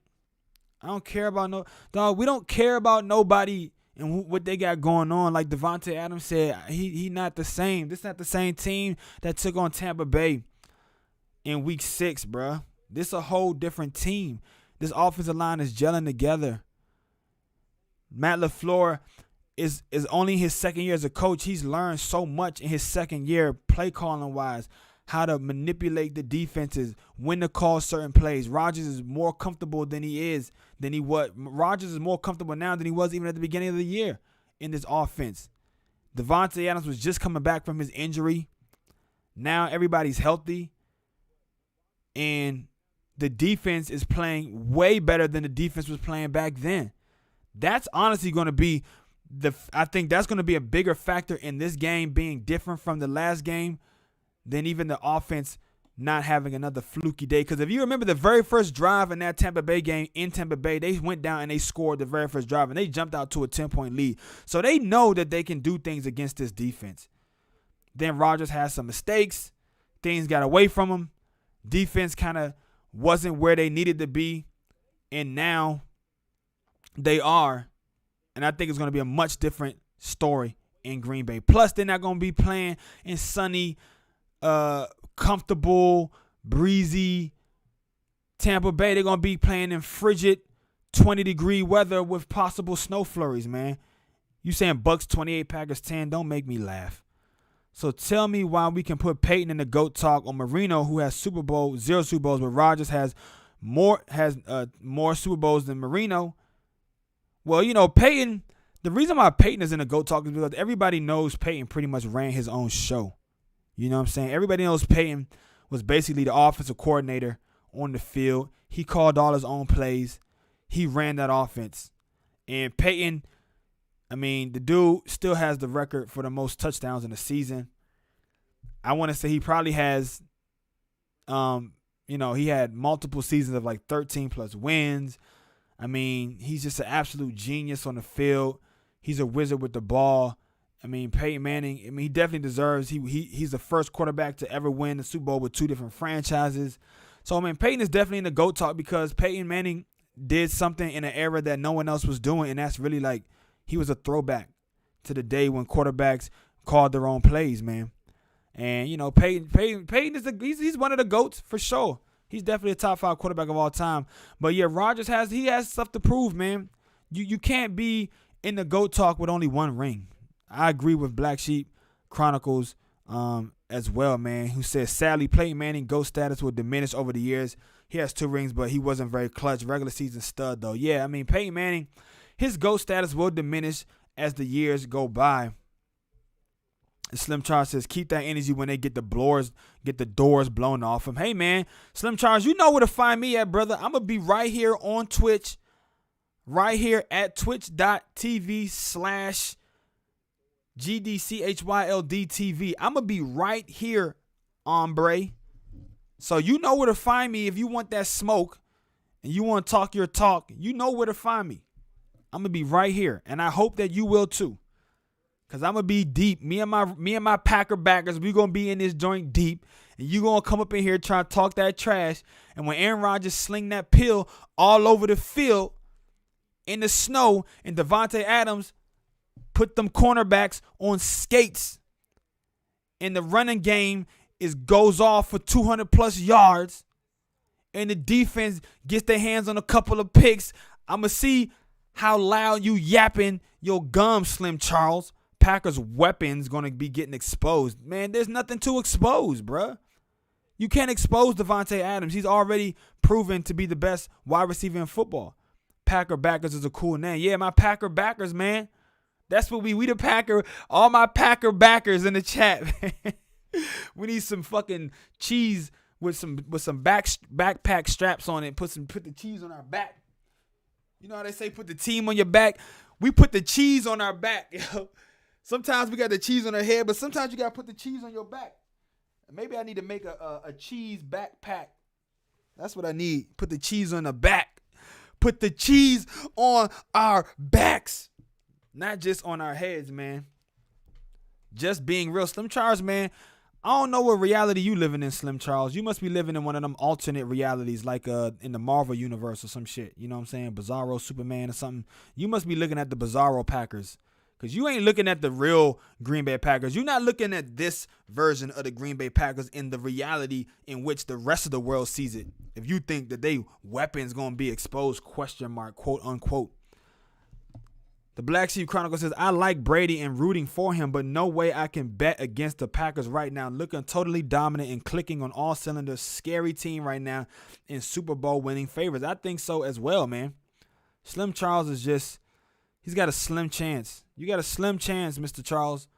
Speaker 1: I don't care about no dog. We don't care about nobody and what they got going on. Like Devontae Adams said, he not the same. This not the same team that took on Tampa Bay in Week 6, bruh. This a whole different team. This offensive line is gelling together. Matt LaFleur is only his 2nd year as a coach. He's learned so much in his 2nd year, play calling wise, how to manipulate the defenses, when to call certain plays. Rodgers is more comfortable Rodgers is more comfortable now than he was even at the beginning of the year in this offense. Devontae Adams was just coming back from his injury. Now everybody's healthy. And the defense is playing way better than the defense was playing back then. That's honestly going to be I think that's going to be a bigger factor in this game being different from the last game than even the offense not having another fluky day. Because if you remember the very first drive in that Tampa Bay game in Tampa Bay, they went down and they scored the very first drive, and they jumped out to a 10-point lead. So they know that they can do things against this defense. Then Rodgers had some mistakes. Things got away from him. Defense kind of wasn't where they needed to be, and now they are. And I think it's going to be a much different story in Green Bay. Plus, they're not going to be playing in sunny, comfortable, breezy Tampa Bay. They're going to be playing in frigid 20-degree weather with possible snow flurries, man. You saying Bucks 28, Packers 10? Don't make me laugh. So tell me why we can put Peyton in the GOAT talk on Marino, who has 0 Super Bowls, but Rodgers has more Super Bowls than Marino. Well, you know, Peyton, the reason why Peyton is in the GOAT talk is because everybody knows Peyton pretty much ran his own show. You know what I'm saying? Everybody knows Peyton was basically the offensive coordinator on the field. He called all his own plays. He ran that offense. And Peyton, I mean, the dude still has the record for the most touchdowns in the season. I want to say he probably has, he had multiple seasons of like 13+ wins. I mean, he's just an absolute genius on the field. He's a wizard with the ball. I mean, Peyton Manning, he definitely deserves, he's the first quarterback to ever win the Super Bowl with 2 different franchises. So, I mean, Peyton is definitely in the GOAT talk because Peyton Manning did something in an era that no one else was doing, and that's really like, he was a throwback to the day when quarterbacks called their own plays, man. And, you know, Peyton is he's one of the GOATs for sure. He's definitely a top 5 quarterback of all time. But, yeah, Rodgers has stuff to prove, man. You can't be in the GOAT talk with only 1 ring. I agree with Black Sheep Chronicles as well, man, who says, sadly, Peyton Manning GOAT status will diminish over the years. He has 2 rings, but he wasn't very clutch. Regular season stud, though. Yeah, I mean, Peyton Manning, his GOAT status will diminish as the years go by. Slim Charles says, keep that energy when they get the doors blown off him. Hey, man, Slim Charles, you know where to find me at, brother. I'm going to be right here on Twitch, right here at twitch.tv/GDCHYLDTV. I'm going to be right here, hombre. So you know where to find me if you want that smoke and you want to talk your talk. You know where to find me. I'm going to be right here, and I hope that you will too. Cause I'm gonna be deep. Me and my Packer backers, we gonna be in this joint deep, and you gonna come up in here trying to talk that trash. And when Aaron Rodgers sling that pill all over the field in the snow, and Devontae Adams put them cornerbacks on skates, and the running game goes off for 200+ yards, and the defense gets their hands on a couple of picks, I'ma see how loud you yapping your gum, Slim Charles. Packers' weapons going to be getting exposed. Man, there's nothing to expose, bruh. You can't expose Devontae Adams. He's already proven to be the best wide receiver in football. Packer backers is a cool name. Yeah, my Packer backers, man. That's what we the Packer. All my Packer backers in the chat, man. We need some fucking cheese with some backpack straps on it. Put the cheese on our back. You know how they say put the team on your back? We put the cheese on our back, yo. Sometimes we got the cheese on our head, but sometimes you got to put the cheese on your back. Maybe I need to make a cheese backpack. That's what I need. Put the cheese on the back. Put the cheese on our backs. Not just on our heads, man. Just being real. Slim Charles, man, I don't know what reality you living in, Slim Charles. You must be living in one of them alternate realities like in the Marvel universe or some shit. You know what I'm saying? Bizarro Superman or something. You must be looking at the Bizarro Packers. Because you ain't looking at the real Green Bay Packers. You're not looking at this version of the Green Bay Packers in the reality in which the rest of the world sees it. If you think that they weapons going to be exposed, ? Quote unquote. The Black Sheep Chronicle says, I like Brady and rooting for him, but no way I can bet against the Packers right now. Looking totally dominant and clicking on all cylinders. Scary team right now in Super Bowl winning favorites. I think so as well, man. Slim Charles is just, he's got a slim chance. You got a slim chance, Mr. Charles.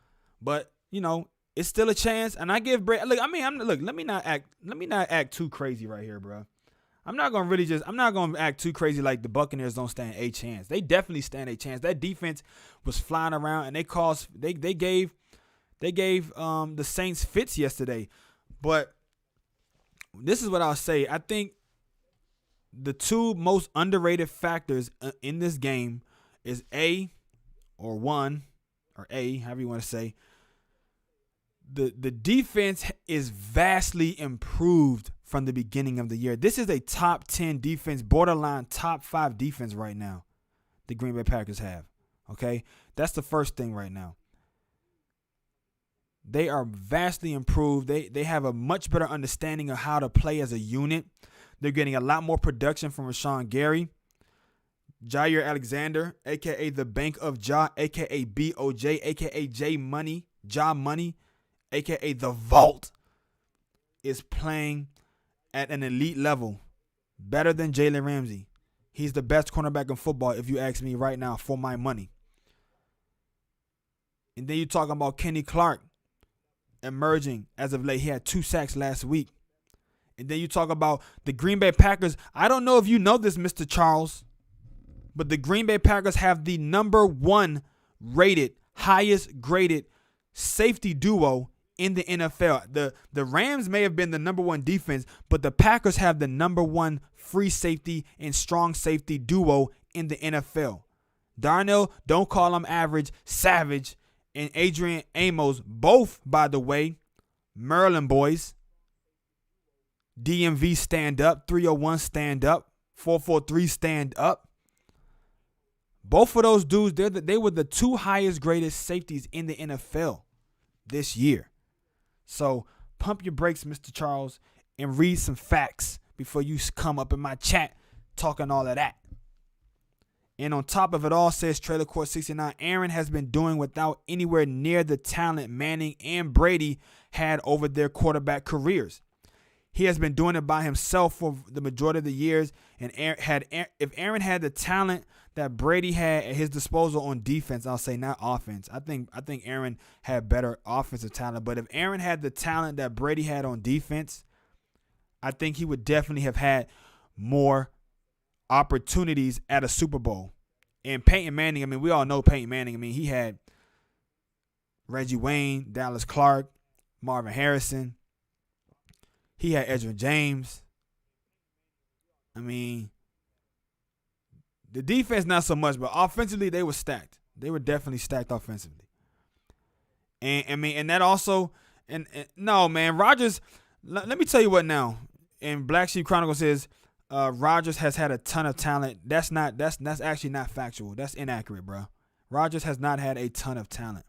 Speaker 1: But, you know, it's still a chance. And I give Brady, look, I mean, let me not act too crazy right here, bro. I'm not gonna act too crazy like the Buccaneers don't stand a chance. They definitely stand a chance. That defense was flying around, and they gave the Saints fits yesterday. But this is what I'll say. I think the two most underrated factors in this game is A, however you want to say. The defense is vastly improved from the beginning of the year. This is a top 10 defense, borderline top 5 defense right now. The Green Bay Packers have. Okay? That's the first thing right now. They are vastly improved. They have a much better understanding of how to play as a unit. They're getting a lot more production from Rashawn Gary. Jair Alexander, a.k.a. the Bank of Ja, a.k.a. B.O.J., a.k.a. J Money, Ja Money, a.k.a. the Vault, is playing at an elite level, better than Jalen Ramsey. He's the best cornerback in football, if you ask me right now, for my money. And then you're talking about Kenny Clark emerging as of late. He had 2 sacks last week. And then you talk about the Green Bay Packers. I don't know if you know this, Mr. Charles, but the Green Bay Packers have the number 1 rated, highest graded safety duo in the NFL. The Rams may have been the number 1 defense, but the Packers have the number 1 free safety and strong safety duo in the NFL. Darnell, don't call him average, Savage, and Adrian Amos, both, by the way, Maryland boys. DMV stand up, 301 stand up, 443 stand up. Both of those dudes, they were the 2 highest graded safeties in the NFL this year. So pump your brakes, Mr. Charles, and read some facts before you come up in my chat talking all of that. And on top of it all, says Trailer Court 69, Aaron has been doing without anywhere near the talent Manning and Brady had over their quarterback careers. He has been doing it by himself for the majority of the years. And if Aaron had the talent that Brady had at his disposal on defense, I'll say not offense. I think Aaron had better offensive talent. But if Aaron had the talent that Brady had on defense, I think he would definitely have had more opportunities at a Super Bowl. And Peyton Manning, I mean, we all know Peyton Manning. I mean, he had Reggie Wayne, Dallas Clark, Marvin Harrison. He had Edgerrin James. I mean, the defense not so much, but offensively they were stacked. They were definitely stacked offensively. And I mean, and that also, and no, man, Rodgers. Let me tell you what now. And Black Sheep Chronicle says Rodgers has had a ton of talent. That's actually not factual. That's inaccurate, bro. Rodgers has not had a ton of talent.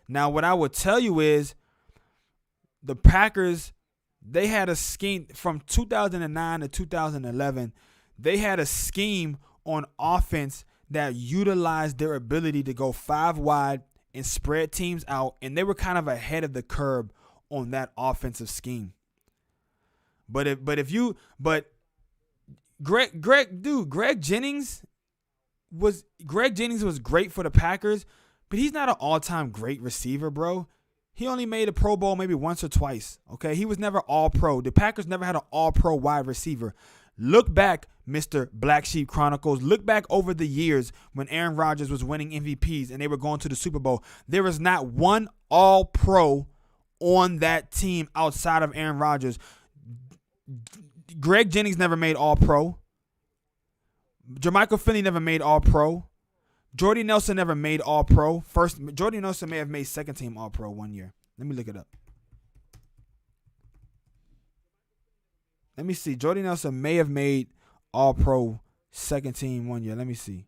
Speaker 1: Now, what I would tell you is the Packers, they had a scheme from 2009 to 2011. They had a scheme on offense that utilized their ability to go 5 wide and spread teams out, and they were kind of ahead of the curve on that offensive scheme. But Greg Jennings was great for the Packers, but he's not an all-time great receiver, bro. He only made a Pro Bowl maybe once or twice, okay? He was never all-pro. The Packers never had an all-pro wide receiver. Look back, Mr. Black Sheep Chronicles. Look back over the years when Aaron Rodgers was winning MVPs and they were going to the Super Bowl. There was not one all-pro on that team outside of Aaron Rodgers. Greg Jennings never made all-pro. Jermichael Finley never made all-pro. Jordy Nelson never made all-pro. Jordy Nelson may have made second-team all-pro one year. Let me look it up. Let me see. Jordy Nelson may have made all-pro second-team one year. Let me see.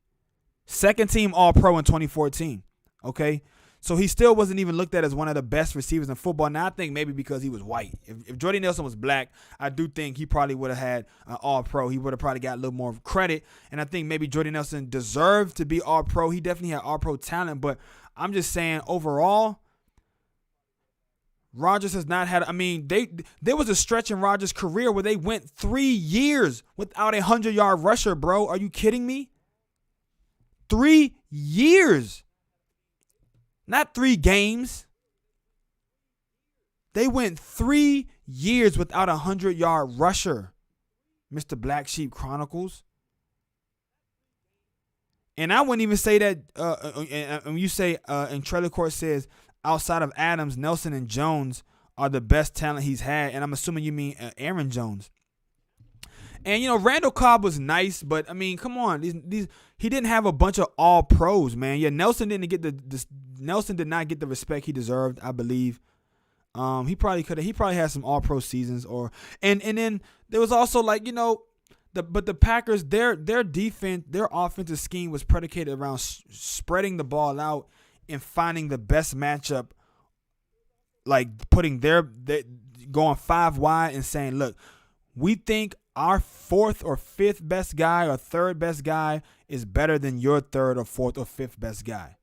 Speaker 1: Second-team all-pro in 2014. Okay? So he still wasn't even looked at as one of the best receivers in football. Now, I think maybe because he was white. If Jordy Nelson was black, I do think he probably would have had an all-pro. He would have probably got a little more credit. And I think maybe Jordy Nelson deserved to be all-pro. He definitely had all-pro talent. But I'm just saying, overall, Rodgers has not had – I mean, there was a stretch in Rodgers' career where they went 3 years without a 100-yard rusher, bro. Are you kidding me? 3 years. Not 3 games. They went 3 years without a 100-yard rusher. Mr. Black Sheep Chronicles. And I wouldn't even say that. And you say, and Trailer Court says, outside of Adams, Nelson and Jones are the best talent he's had. And I'm assuming you mean Aaron Jones. And, Randall Cobb was nice, but, I mean, come on. He didn't have a bunch of all pros, man. Yeah, Nelson didn't get Nelson did not get the respect he deserved, I believe. He probably had some all pro seasons and then there was also the Packers, their defense, their offensive scheme was predicated around spreading the ball out and finding the best matchup, like putting going 5 wide and saying, look, we think our 4th or 5th best guy or 3rd best guy is better than your 3rd or 4th or 5th best guy.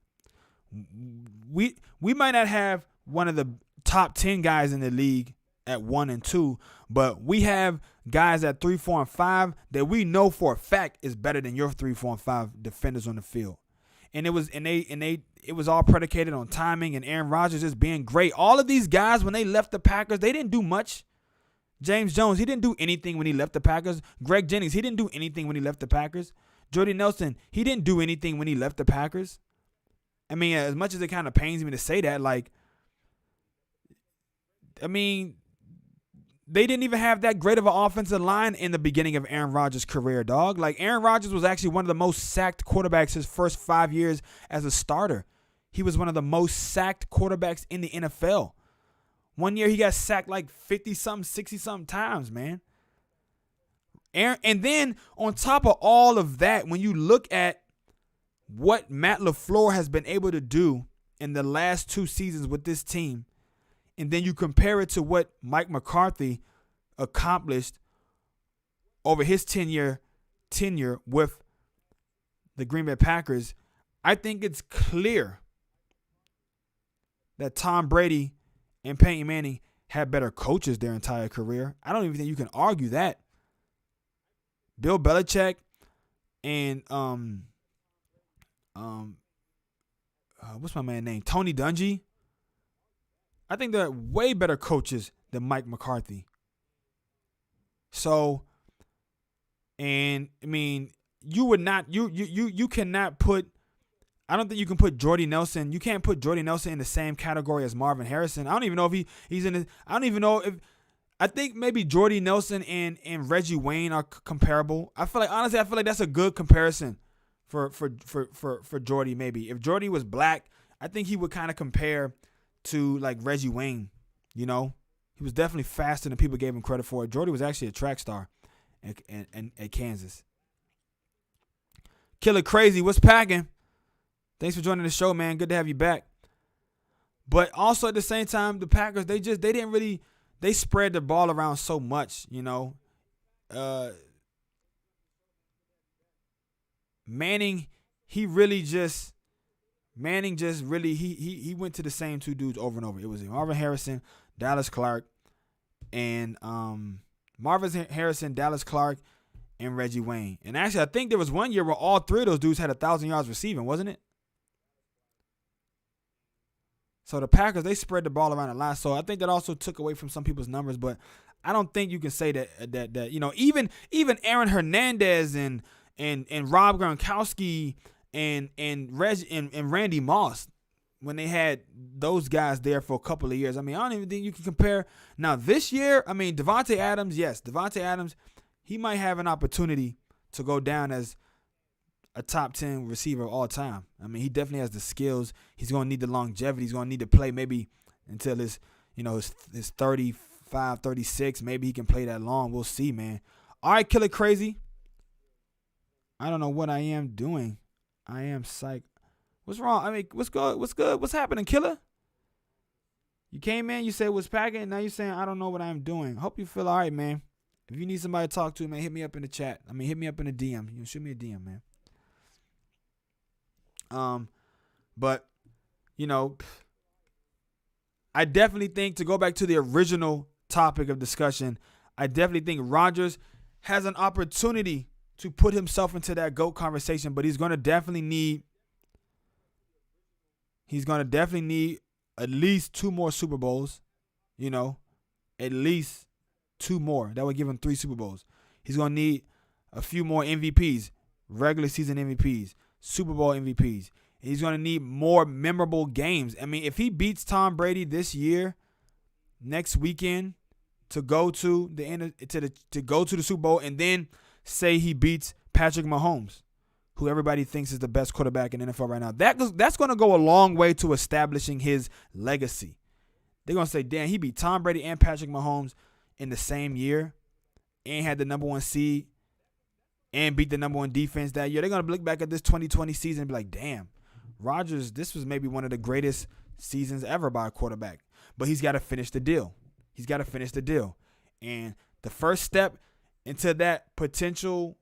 Speaker 1: We might not have one of the top 10 guys in the league at 1 and 2, but we have guys at 3, 4, and 5 that we know for a fact is better than your 3, 4, and 5 defenders on the field. And it was all predicated on timing and Aaron Rodgers just being great. All of these guys, when they left the Packers, they didn't do much. James Jones, he didn't do anything when he left the Packers. Greg Jennings, he didn't do anything when he left the Packers. Jordy Nelson, he didn't do anything when he left the Packers. I mean, as much as it kind of pains me to say that, they didn't even have that great of an offensive line in the beginning of Aaron Rodgers' career, dog. Aaron Rodgers was actually one of the most sacked quarterbacks his first 5 years as a starter. He was one of the most sacked quarterbacks in the NFL. One year he got sacked 50-something, 60-something times, man. And then on top of all of that, when you look at what Matt LaFleur has been able to do in the last 2 seasons with this team, and then you compare it to what Mike McCarthy accomplished over his tenure with the Green Bay Packers, I think it's clear that Tom Brady and Peyton Manning had better coaches their entire career. I don't even think you can argue that. Bill Belichick and what's my man's name? Tony Dungy. I think they're way better coaches than Mike McCarthy. So, and I mean, you cannot put. I don't think you can put Jordy Nelson. You can't put Jordy Nelson in the same category as Marvin Harrison. I don't even know if he's in. I don't even know if. I think maybe Jordy Nelson and Reggie Wayne are comparable. I feel like that's a good comparison for Jordy. Maybe if Jordy was black, I think he would kind of compare to Reggie Wayne. He was definitely faster than people gave him credit for. Jordy was actually a track star at Kansas. Killer Crazy, what's packing? Thanks for joining the show, man. Good to have you back. But also at the same time, the Packers, they spread the ball around so much, Manning just really he went to the same 2 dudes over and over. It was Marvin Harrison, Dallas Clark, and Reggie Wayne. And actually, I think there was one year where all 3 of those dudes had 1,000 yards receiving, wasn't it? So the Packers, they spread the ball around a lot. So I think that also took away from some people's numbers. But I don't think you can say that even Aaron Hernandez and Rob Gronkowski and Randy Moss, when they had those guys there for a couple of years, I don't even think you can compare. Now this year, Devontae Adams, he might have an opportunity to go down as a top 10 receiver of all time. He definitely has the skills. He's going to need the longevity. He's going to need to play maybe until his 35, 36. Maybe he can play that long. We'll see, man. All right, Killer Crazy. I don't know what I am doing. I am psyched. What's wrong? What's good? What's good? What's happening, Killer? You came in, you said what's packing, and now you're saying I don't know what I'm doing. Hope you feel all right, man. If you need somebody to talk to, man, hit me up in the chat. Hit me up in the DM. Shoot me a DM, man. But I definitely think, to go back to the original topic of discussion, I definitely think Rodgers has an opportunity to put himself into that GOAT conversation, but he's going to definitely need at least 2 more Super Bowls, at least 2 more. That would give him 3 Super Bowls. He's going to need a few more MVPs, regular season MVPs, Super Bowl MVPs. He's going to need more memorable games. I mean, if he beats Tom Brady this year, next weekend, to go to the Super Bowl, and then say he beats Patrick Mahomes, who everybody thinks is the best quarterback in the NFL right now, that's going to go a long way to establishing his legacy. They're going to say, damn, he beat Tom Brady and Patrick Mahomes in the same year and had the number 1 seed and beat the number 1 defense that year. They're going to look back at this 2020 season and be like, damn, Rodgers, this was maybe one of the greatest seasons ever by a quarterback. But he's got to finish the deal. He's got to finish the deal. And the first step into that potential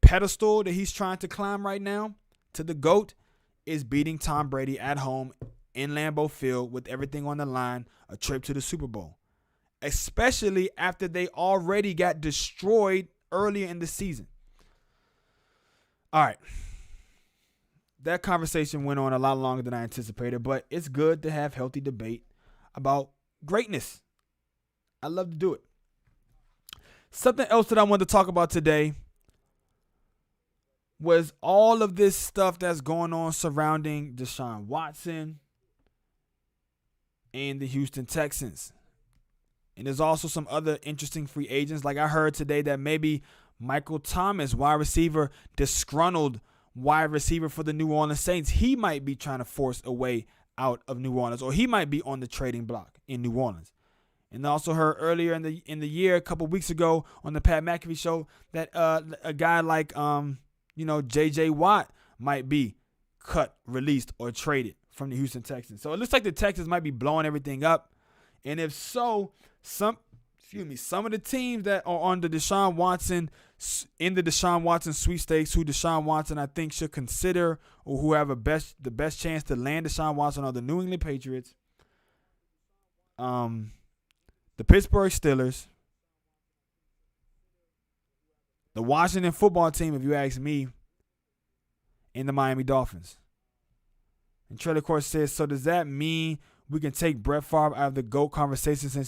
Speaker 1: pedestal that he's trying to climb right now to the GOAT is beating Tom Brady at home in Lambeau Field with everything on the line, a trip to the Super Bowl, especially after they already got destroyed earlier in the season. All right. That conversation went on a lot longer than I anticipated, but it's good to have healthy debate about greatness. I love to do it. Something else that I wanted to talk about today was all of this stuff that's going on surrounding Deshaun Watson and the Houston Texans. And there's also some other interesting free agents. Like I heard today that maybe Michael Thomas, wide receiver, disgruntled wide receiver for the New Orleans Saints, he might be trying to force a way out of New Orleans, or he might be on the trading block in New Orleans. And I also heard earlier in the year, a couple weeks ago on the Pat McAfee show, that a guy like J.J. Watt might be cut, released, or traded from the Houston Texans. So it looks like the Texans might be blowing everything up. And if so, some of the teams that are on the Deshaun Watson, in the Deshaun Watson sweepstakes, who Deshaun Watson I think should consider, or who have the best chance to land Deshaun Watson, are the New England Patriots, the Pittsburgh Steelers, the Washington football team, if you ask me, and the Miami Dolphins. And Trailer Court says, so does that mean we can take Brett Favre out of the GOAT conversation? I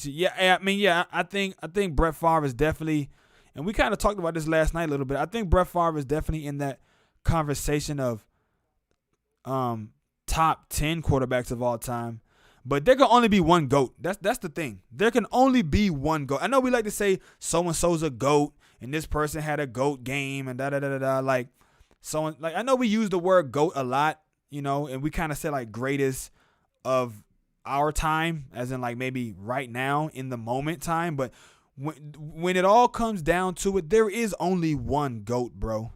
Speaker 1: think Brett Favre is definitely, and we kind of talked about this last night a little bit, I think Brett Favre is definitely in that conversation of top 10 quarterbacks of all time. But there can only be one GOAT. That's the thing. There can only be one GOAT. I know we like to say so-and-so's a GOAT, and this person had a GOAT game, and da-da-da-da-da. Like, I know we use the word GOAT a lot, and we kind of say, like, greatest of our time, as in, like, maybe right now, in the moment time. But when it all comes down to it, there is only one GOAT, bro.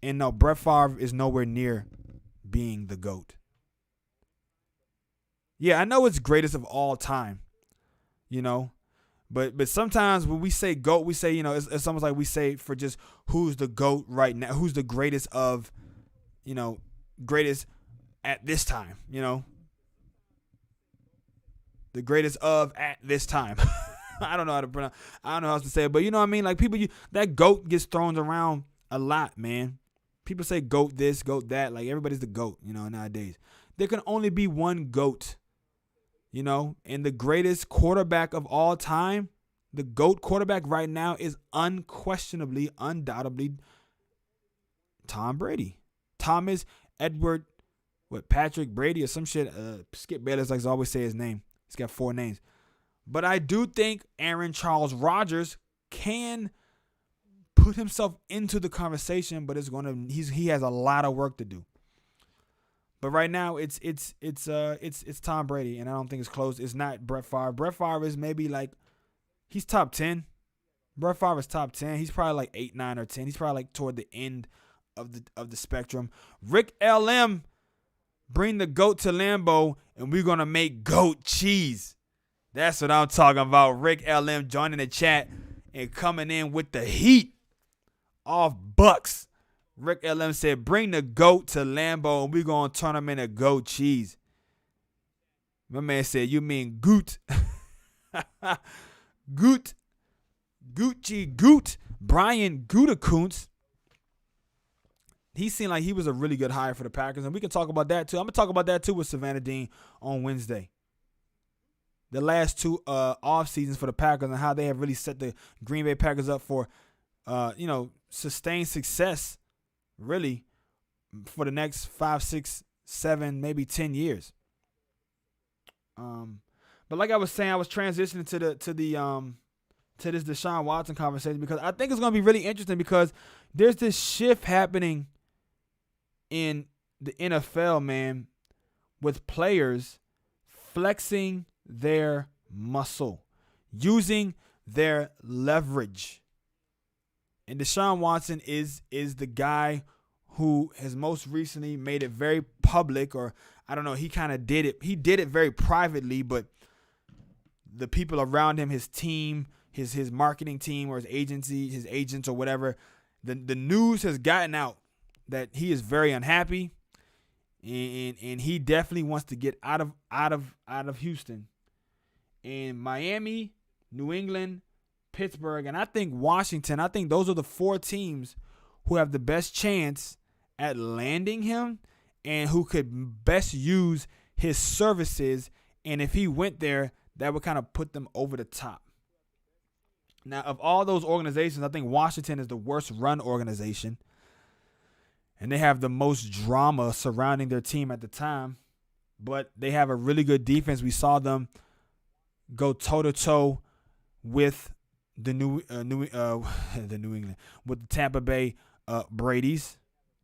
Speaker 1: And no, Brett Favre is nowhere near being the GOAT. Yeah, I know it's greatest of all time, but sometimes when we say GOAT, we say, it's almost like we say for just who's the GOAT right now, who's the greatest of, greatest at this time, the greatest of at this time. I don't know how to pronounce, I don't know how else to say it, but you know what I mean? Like that GOAT gets thrown around a lot, man. People say GOAT this, GOAT that, like everybody's the GOAT, nowadays. There can only be one GOAT. And the greatest quarterback of all time, the GOAT quarterback right now is unquestionably, undoubtedly Tom Brady. Thomas Edward, Patrick Brady or some shit. Skip Bayless likes to always say his name. He's got 4 names. But I do think Aaron Charles Rodgers can put himself into the conversation, but he has a lot of work to do. But right now, it's Tom Brady, and I don't think it's close. It's not Brett Favre. Brett Favre is maybe like, he's top 10. Brett Favre is top 10. He's probably like 8, 9, or 10. He's probably like toward the end of the spectrum. Rick LM, bring the GOAT to Lambeau, and we're gonna make GOAT cheese. That's what I'm talking about. Rick LM joining the chat and coming in with the heat off Bucks. Rick LM said, bring the GOAT to Lambeau and we're going to turn him into GOAT cheese. My man said, you mean Goot. Goot. Gucci Goot. Brian Gutekunst. He seemed like he was a really good hire for the Packers, and we can talk about that too. I'm going to talk about that too with Savannah Dean on Wednesday. The last 2 off seasons for the Packers and how they have really set the Green Bay Packers up for sustain success really for the next 5, 6, 7, maybe 10 years. But like I was saying, I was transitioning to this Deshaun Watson conversation because I think it's going to be really interesting because there's this shift happening in the NFL, man, with players flexing their muscle, using their leverage. And Deshaun Watson is the guy who has most recently made it very public, or I don't know, he kind of did it. He did it very privately, but the people around him, his team, his marketing team or his agency, his agents or whatever, the news has gotten out that he is very unhappy, and he definitely wants to get out of Houston. And Miami, New England, Pittsburgh, and I think Washington, I think those are the 4 teams who have the best chance at landing him and who could best use his services. And if he went there, that would kind of put them over the top. Now, of all those organizations, I think Washington is the worst run organization. And they have the most drama surrounding their team at the time. But they have a really good defense. We saw them go toe-to-toe with the New England, with the Tampa Bay Brady's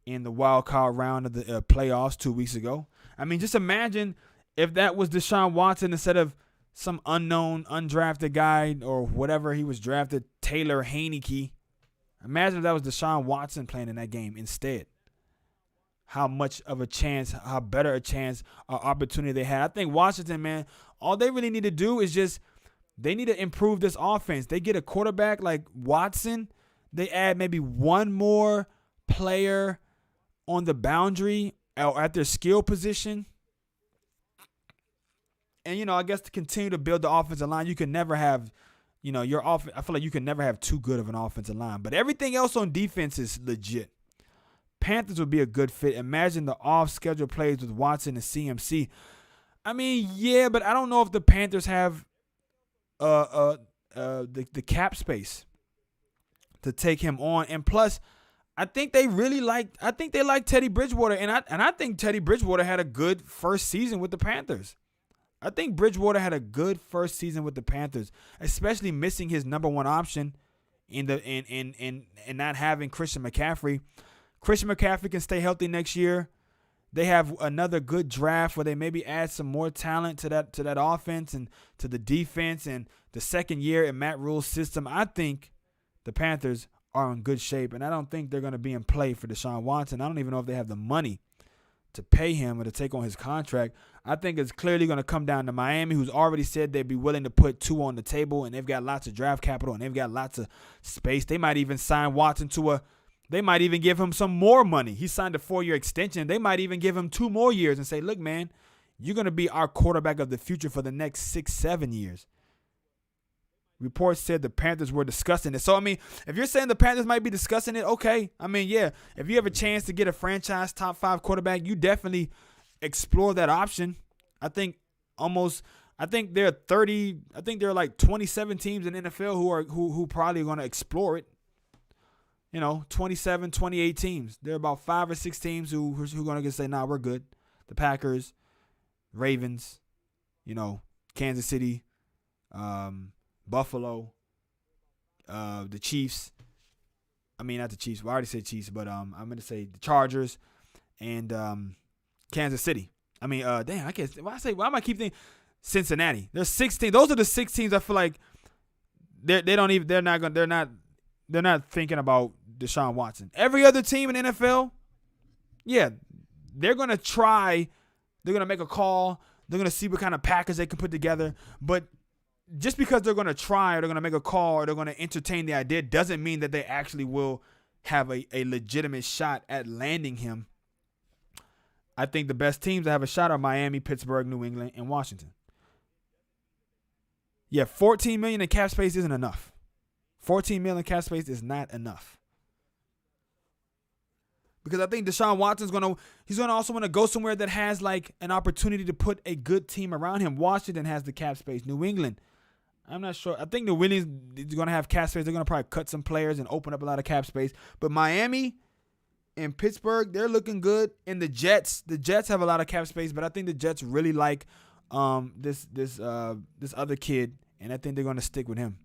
Speaker 1: in the wild card round of the playoffs 2 weeks ago. I mean, just imagine if that was Deshaun Watson instead of some unknown, undrafted guy or whatever he was drafted, Taylor Heineke. Imagine if that was Deshaun Watson playing in that game instead. How much of a chance, how better a chance or opportunity they had. I think Washington, man, all they really need to do is just, they need to improve this offense. They get a quarterback like Watson. They add maybe one more player on the boundary or at their skill position. And, I guess to continue to build the offensive line, you can never have, your offense. I feel like you can never have too good of an offensive line. But everything else on defense is legit. Panthers would be a good fit. Imagine the off-schedule plays with Watson and CMC. I mean, yeah, but I don't know if the Panthers have the cap space to take him on. And plus, I think they like Teddy Bridgewater, and I think Teddy Bridgewater had a good first season with the Panthers. I think Bridgewater had a good first season with the Panthers, especially missing his number one option in not having Christian McCaffrey. Christian McCaffrey can stay healthy next year. They have another good draft where they maybe add some more talent to that offense and to the defense, and the second year in Matt Rule's system. I think the Panthers are in good shape, and I don't think they're going to be in play for Deshaun Watson. I don't even know if they have the money to pay him or to take on his contract. I think it's clearly going to come down to Miami, who's already said they'd be willing to put 2 on the table, and they've got lots of draft capital, and they've got lots of space. They might even sign Watson they might even give him some more money. He signed a 4-year extension. They might even give him 2 more years and say, look, man, you're going to be our quarterback of the future for the next 6, 7 years. Reports said the Panthers were discussing it. So, I mean, if you're saying the Panthers might be discussing it, okay. I mean, yeah, if you have a chance to get a franchise top 5 quarterback, you definitely explore that option. I think there are like 27 teams in the NFL who probably going to explore it. 27, 28 teams. There are about 5 or 6 teams who are going to say, nah, we're good. The Packers, Ravens, Kansas City, Buffalo, the Chiefs. I mean, not the Chiefs. Well, I already said Chiefs, but I'm going to say the Chargers and Kansas City. I mean, damn, I can't. Why am I keep thinking Cincinnati? There's 16. Those are the 6 teams I feel like they're not thinking about Deshaun Watson. Every other team in the NFL, yeah, they're going to try. They're going to make a call. They're going to see what kind of package they can put together. But just because they're going to try or they're going to make a call or they're going to entertain the idea doesn't mean that they actually will have a legitimate shot at landing him. I think the best teams that have a shot are Miami, Pittsburgh, New England, and Washington. Yeah, $14 million in cap space isn't enough. $14 million cap space is not enough. Because I think Deshaun Watson's he's gonna also want to go somewhere that has like an opportunity to put a good team around him. Washington has the cap space. New England, I'm not sure. I think the Williams is going to have cap space. They're going to probably cut some players and open up a lot of cap space. But Miami and Pittsburgh, they're looking good. And the Jets have a lot of cap space, but I think the Jets really like this other kid, and I think they're going to stick with him.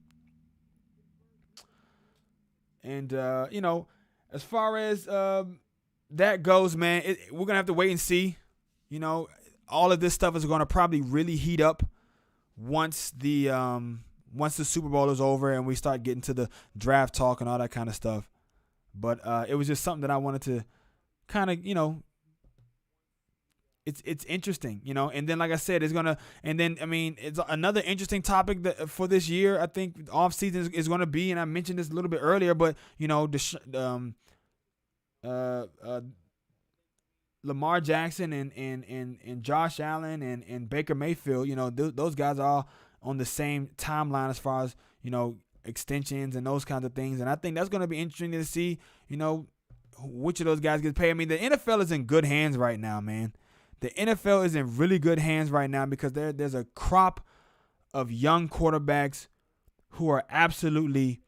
Speaker 1: And as far as that goes, man, we're going to have to wait and see. All of this stuff is going to probably really heat up once the Super Bowl is over and we start getting to the draft talk and all that kind of stuff. But it was just something that I wanted to kind of, it's interesting, and then like I said, it's another interesting topic for this year. I think off season is going to be, and I mentioned this a little bit earlier, but Lamar Jackson and Josh Allen and Baker Mayfield, those guys are all on the same timeline as far as, extensions and those kinds of things. And I think that's going to be interesting to see, which of those guys get paid. I mean, the NFL is in good hands right now, man. The NFL is in really good hands right now because there's a crop of young quarterbacks who are absolutely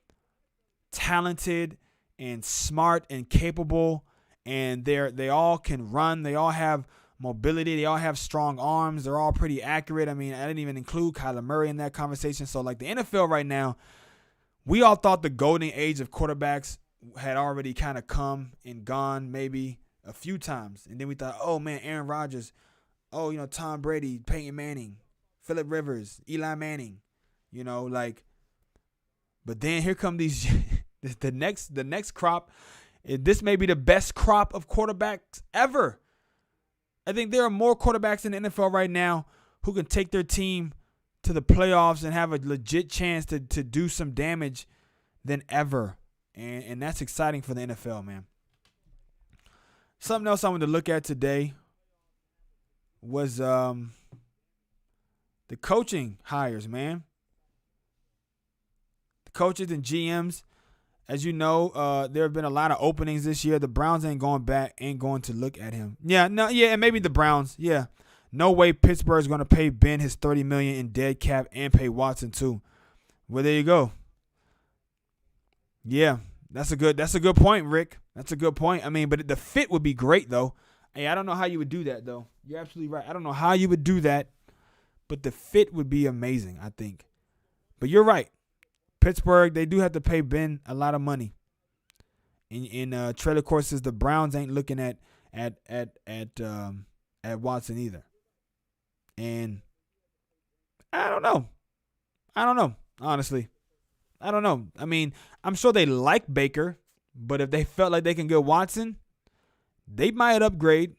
Speaker 1: talented and smart and capable, and they all can run. They all have mobility. They all have strong arms. They're all pretty accurate. I mean, I didn't even include Kyler Murray in that conversation. So, like, the NFL right now, we all thought the golden age of quarterbacks had already kind of come and gone maybe a few times. And then we thought, oh, man, Aaron Rodgers. Oh, Tom Brady, Peyton Manning, Phillip Rivers, Eli Manning. But then here come these the next crop. This may be the best crop of quarterbacks ever. I think there are more quarterbacks in the NFL right now who can take their team to the playoffs and have a legit chance to do some damage than ever. And that's exciting for the NFL, man. Something else I wanted to look at today was the coaching hires, man. The coaches and GMs. As you know, there have been a lot of openings this year. The Browns ain't going to look at him. And maybe the Browns. Yeah. No way Pittsburgh's going to pay Ben his $30 million in dead cap and pay Watson too. Well, there you go. Yeah, that's a good point, Rick. That's a good point. I mean, but the fit would be great though. Hey, I don't know how you would do that though. You're absolutely right. I don't know how you would do that, but the fit would be amazing, I think. But you're right. Pittsburgh, they do have to pay Ben a lot of money. In trailer courses, the Browns ain't looking at Watson either. And I don't know. Honestly, I don't know. I mean, I'm sure they like Baker, but if they felt like they can get Watson, they might upgrade.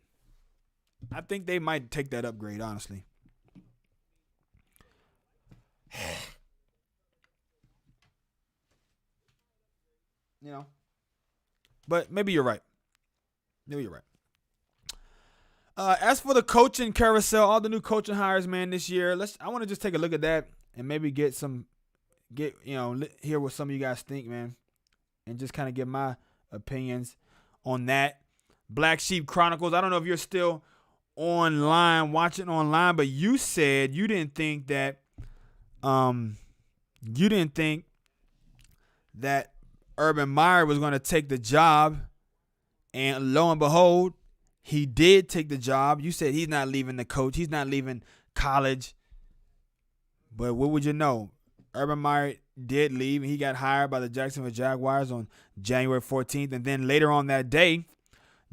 Speaker 1: I think they might take that upgrade, honestly. But maybe you're right. As for the coaching carousel, all the new coaching hires, man, this year, I want to just take a look at that and maybe hear what some of you guys think, man, and just kind of get my opinions on that. Black Sheep Chronicles. I don't know if you're still watching online, but you said you didn't think that Urban Meyer was going to take the job, and lo and behold, he did take the job. You said he's not leaving the coach. He's not leaving college. But what would you know? Urban Meyer did leave, and he got hired by the Jacksonville Jaguars on January 14th. And then later on that day,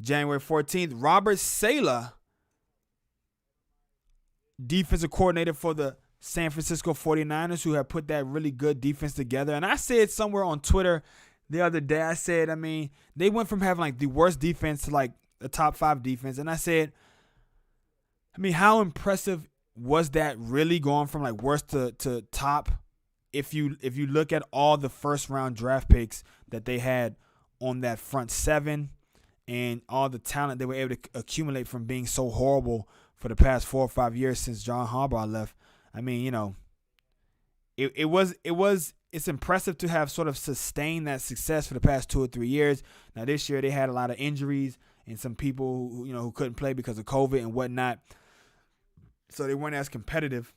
Speaker 1: January 14th, Robert Saleh, defensive coordinator for the San Francisco 49ers, who have put that really good defense together. And I said somewhere on Twitter the other day, I said, I mean, they went from having like the worst defense to like a top 5 defense. And I said, I mean, how impressive was that really, going from like worst to top? If you look at all the first round draft picks that they had on that front seven and all the talent they were able to accumulate from being so horrible for the past 4 or 5 years since John Harbaugh left. I mean, it's impressive to have sort of sustained that success for the past 2 or 3 years. Now this year they had a lot of injuries and some people who couldn't play because of COVID and whatnot. So they weren't as competitive.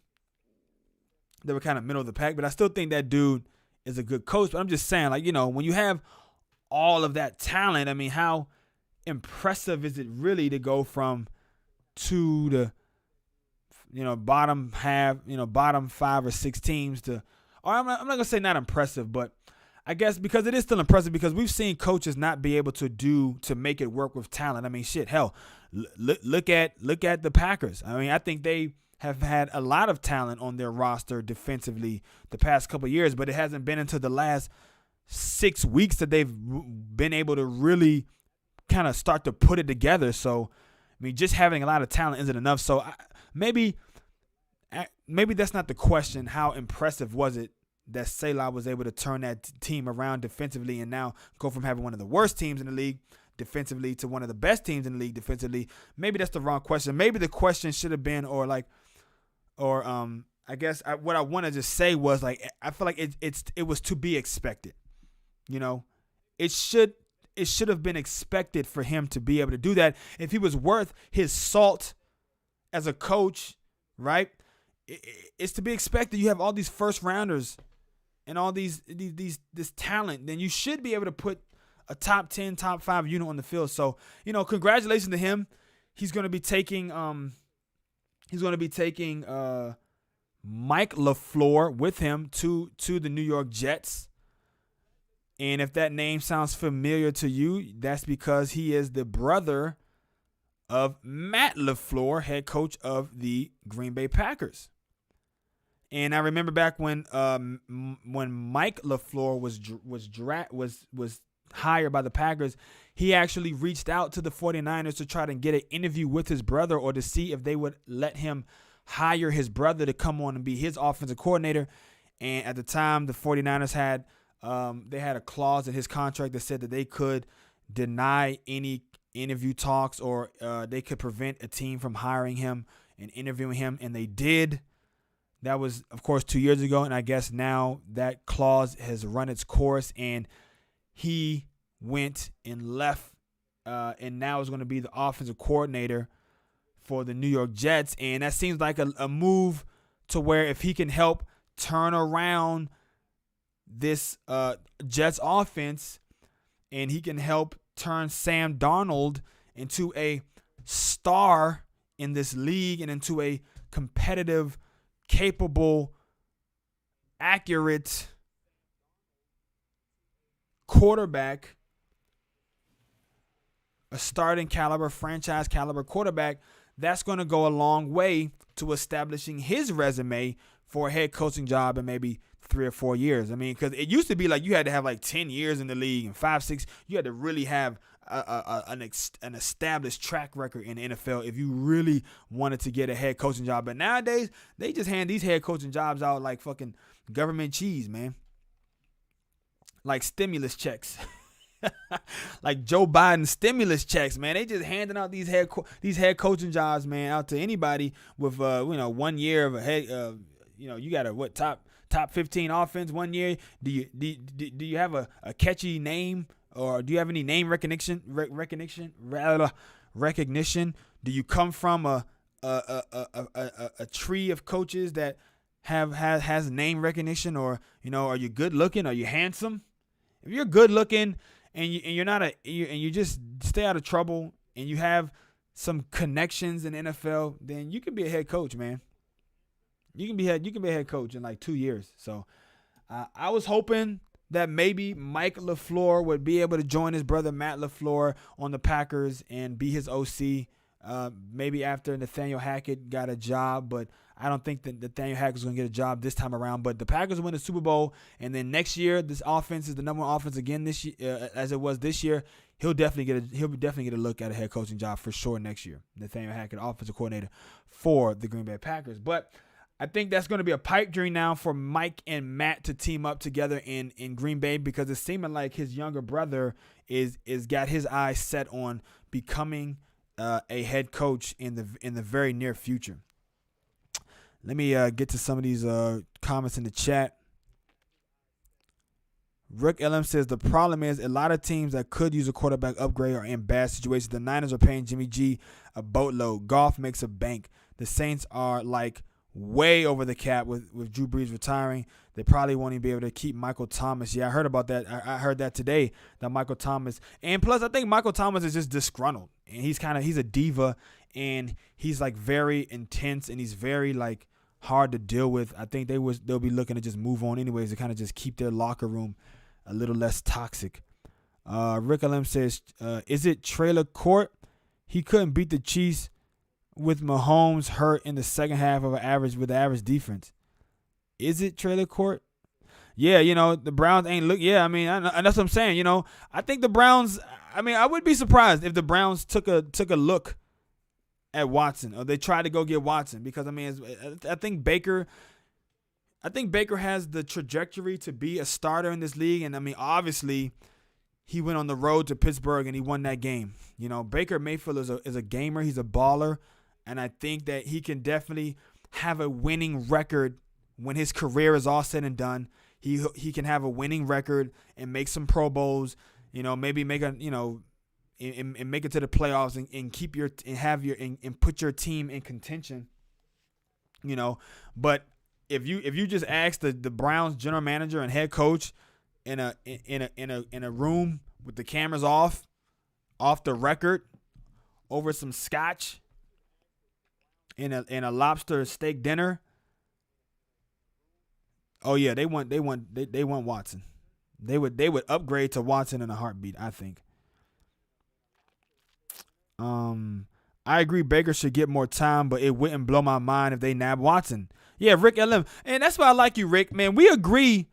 Speaker 1: They were kind of middle of the pack, but I still think that dude is a good coach. But I'm just saying, like, when you have all of that talent, I mean, how impressive is it really to go from two to, bottom half, bottom 5 or 6 teams to, or I'm not going to say not impressive, but I guess because it is still impressive because we've seen coaches not be able to make it work with talent. I mean, shit, hell, look at the Packers. I mean, I think they have had a lot of talent on their roster defensively the past couple of years, but it hasn't been until the last 6 weeks that they've been able to really kind of start to put it together. So, I mean, just having a lot of talent isn't enough. So maybe that's not the question. How impressive was it that Selah was able to turn that team around defensively and now go from having one of the worst teams in the league defensively to one of the best teams in the league defensively? Maybe that's the wrong question. Maybe the question should have been, I guess what I want to just say was, like, I feel like it was to be expected. It should have been expected for him to be able to do that if he was worth his salt as a coach, right? It's to be expected. You have all these first rounders and all this talent, then you should be able to put a top 10, top 5 unit on the field. So, congratulations to him. He's going to be taking Mike LaFleur with him to the New York Jets. And if that name sounds familiar to you, that's because he is the brother of Matt LaFleur, head coach of the Green Bay Packers. And I remember back when Mike LaFleur was hired by the Packers, he actually reached out to the 49ers to try to get an interview with his brother or to see if they would let him hire his brother to come on and be his offensive coordinator. And at the time, the 49ers had a clause in his contract that said that they could deny any interview talks or they could prevent a team from hiring him and interviewing him, and they did. That was, of course, 2 years ago, and I guess now that clause has run its course, and he went and left, and now is going to be the offensive coordinator for the New York Jets, and that seems like a move to where if he can help turn around this Jets offense, and he can help turn Sam Darnold into a star in this league and into a competitive, capable, accurate quarterback, a starting caliber, franchise caliber quarterback, that's going to go a long way to establishing his resume for a head coaching job in maybe 3 or 4 years. I mean, because it used to be like you had to have like 10 years in the league and 5, 6. You had to really have an established track record in the NFL if you really wanted to get a head coaching job. But nowadays, they just hand these head coaching jobs out like fucking government cheese, man. Like stimulus checks. Like Joe Biden stimulus checks, man. They just handing out these head coaching jobs, man, out to anybody with 1 year of a head. You got a top 15 offense 1 year. Do you have a catchy name, or do you have any name recognition? Do you come from a tree of coaches that has name recognition, or are you good looking? Are you handsome? If you're good looking and you just stay out of trouble and you have some connections in the NFL, then you can be a head coach, man. You can be a head coach in like 2 years. So I was hoping that maybe Mike LaFleur would be able to join his brother Matt LaFleur on the Packers and be his OC. Maybe after Nathaniel Hackett got a job, but I don't think that Nathaniel Hackett's going to get a job this time around. But the Packers win the Super Bowl, and then next year this offense is the number one offense again this year, as it was this year. He'll definitely get a look at a head coaching job for sure next year. Nathaniel Hackett, offensive coordinator for the Green Bay Packers. But I think that's going to be a pipe dream now for Mike and Matt to team up together in Green Bay, because it's seeming like his younger brother is got his eyes set on becoming a head coach in the very near future. Let me get to some of these comments in the chat. Rick LM says the problem is a lot of teams that could use a quarterback upgrade are in bad situations. The Niners are paying Jimmy G a boatload. Goff makes a bank. The Saints are like way over the cap with Drew Brees retiring. They probably won't even be able to keep Michael Thomas. Yeah, I heard about that. I heard that today, that Michael Thomas. And plus, I think Michael Thomas is just disgruntled. And he's a diva. And he's like very intense. And he's very like hard to deal with. I think they'll be looking to just move on anyways to kind of just keep their locker room a little less toxic. Rick Alem says, is it trailer court? He couldn't beat the Chiefs with Mahomes hurt in the second half with average defense. Is it trailer court? Yeah, the Browns ain't look. Yeah, I mean, and that's what I'm saying. I think the Browns. I mean, I would be surprised if the Browns took a look at Watson or they tried to go get Watson because I mean, I think Baker has the trajectory to be a starter in this league, and I mean, obviously, he went on the road to Pittsburgh and he won that game. Baker Mayfield is a gamer. He's a baller. And I think that he can definitely have a winning record when his career is all said and done. He can have a winning record and make some Pro Bowls. Maybe make and make it to the playoffs and keep and put your team in contention. But if you just ask the Browns general manager and head coach in a room with the cameras off the record over some scotch. In a lobster steak dinner. Oh yeah, they want Watson. They would upgrade to Watson in a heartbeat, I think. I agree Baker should get more time, but it wouldn't blow my mind if they nab Watson. Yeah, Rick LM. And that's why I like you, Rick. Man, we agree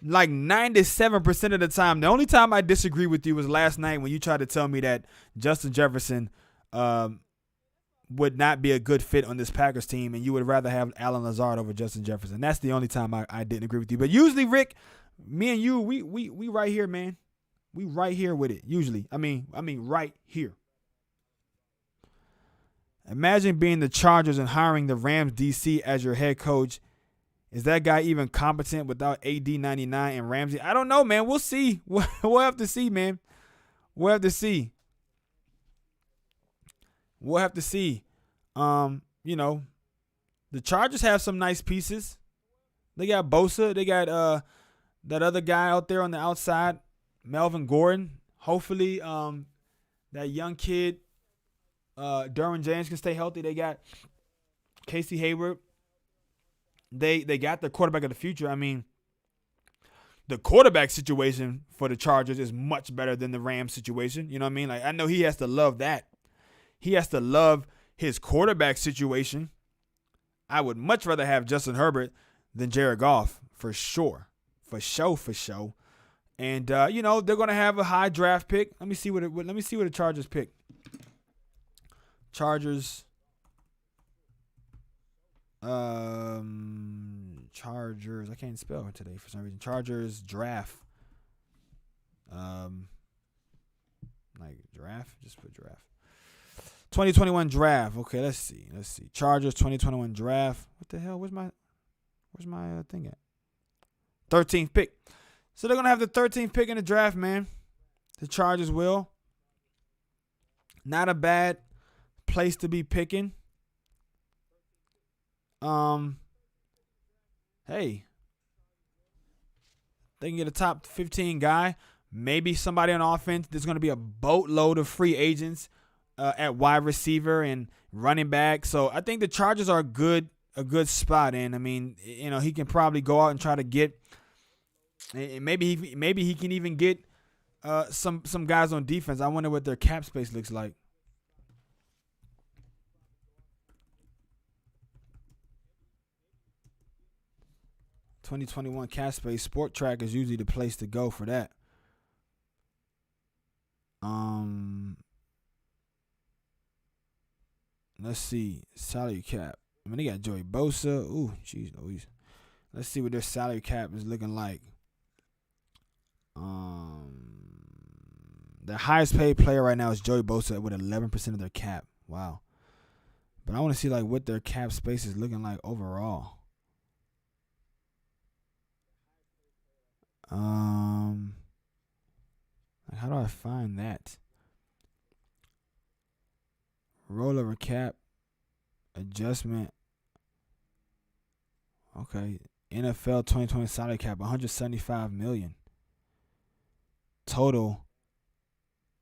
Speaker 1: like 97% of the time. The only time I disagree with you was last night when you tried to tell me that Justin Jefferson would not be a good fit on this Packers team, and you would rather have Allen Lazard over Justin Jefferson. That's the only time I didn't agree with you. But usually, Rick, me and you, we right here, man. We right here with it. Usually. I mean right here. Imagine being the Chargers and hiring the Rams DC as your head coach. Is that guy even competent without AD 99 and Ramsey? I don't know, man. We'll see. We'll have to see, man. We'll have to see. We'll have to see. The Chargers have some nice pieces. They got Bosa. They got that other guy out there on the outside, Melvin Gordon. Hopefully, that young kid, Derwin James, can stay healthy. They got Casey Hayward. They got the quarterback of the future. I mean, the quarterback situation for the Chargers is much better than the Rams situation. You know what I mean? Like, I know he has to love that. He has to love his quarterback situation. I would much rather have Justin Herbert than Jared Goff, for sure. For sure. And they're gonna have a high draft pick. Let me see what the Chargers pick. Chargers. Chargers. I can't spell it today for some reason. Chargers draft. Like giraffe. Just put giraffe. 2021 draft. Okay, let's see. Chargers 2021 draft. What the hell? Where's my thing at? 13th pick. So they're gonna have the 13th pick in the draft, man. The Chargers will. Not a bad place to be picking. Hey, they can get a top 15 guy. Maybe somebody on offense. There's going to be a boatload of free agents at wide receiver and running back. So I think the Chargers are a good spot. And I mean, he can probably go out and try to get. Maybe he can even get some guys on defense. I wonder what their cap space looks like. $2021 cap space. Sport Track is usually the place to go for that. Let's see. Salary cap. I mean, they got Joey Bosa. Ooh, jeez Louise. Let's see what their salary cap is looking like. The highest paid player right now is Joey Bosa with 11% of their cap. Wow. But I want to see like what their cap space is looking like overall. How do I find that? Rollover cap adjustment. Okay. NFL 2020 salary cap, 175 million. Total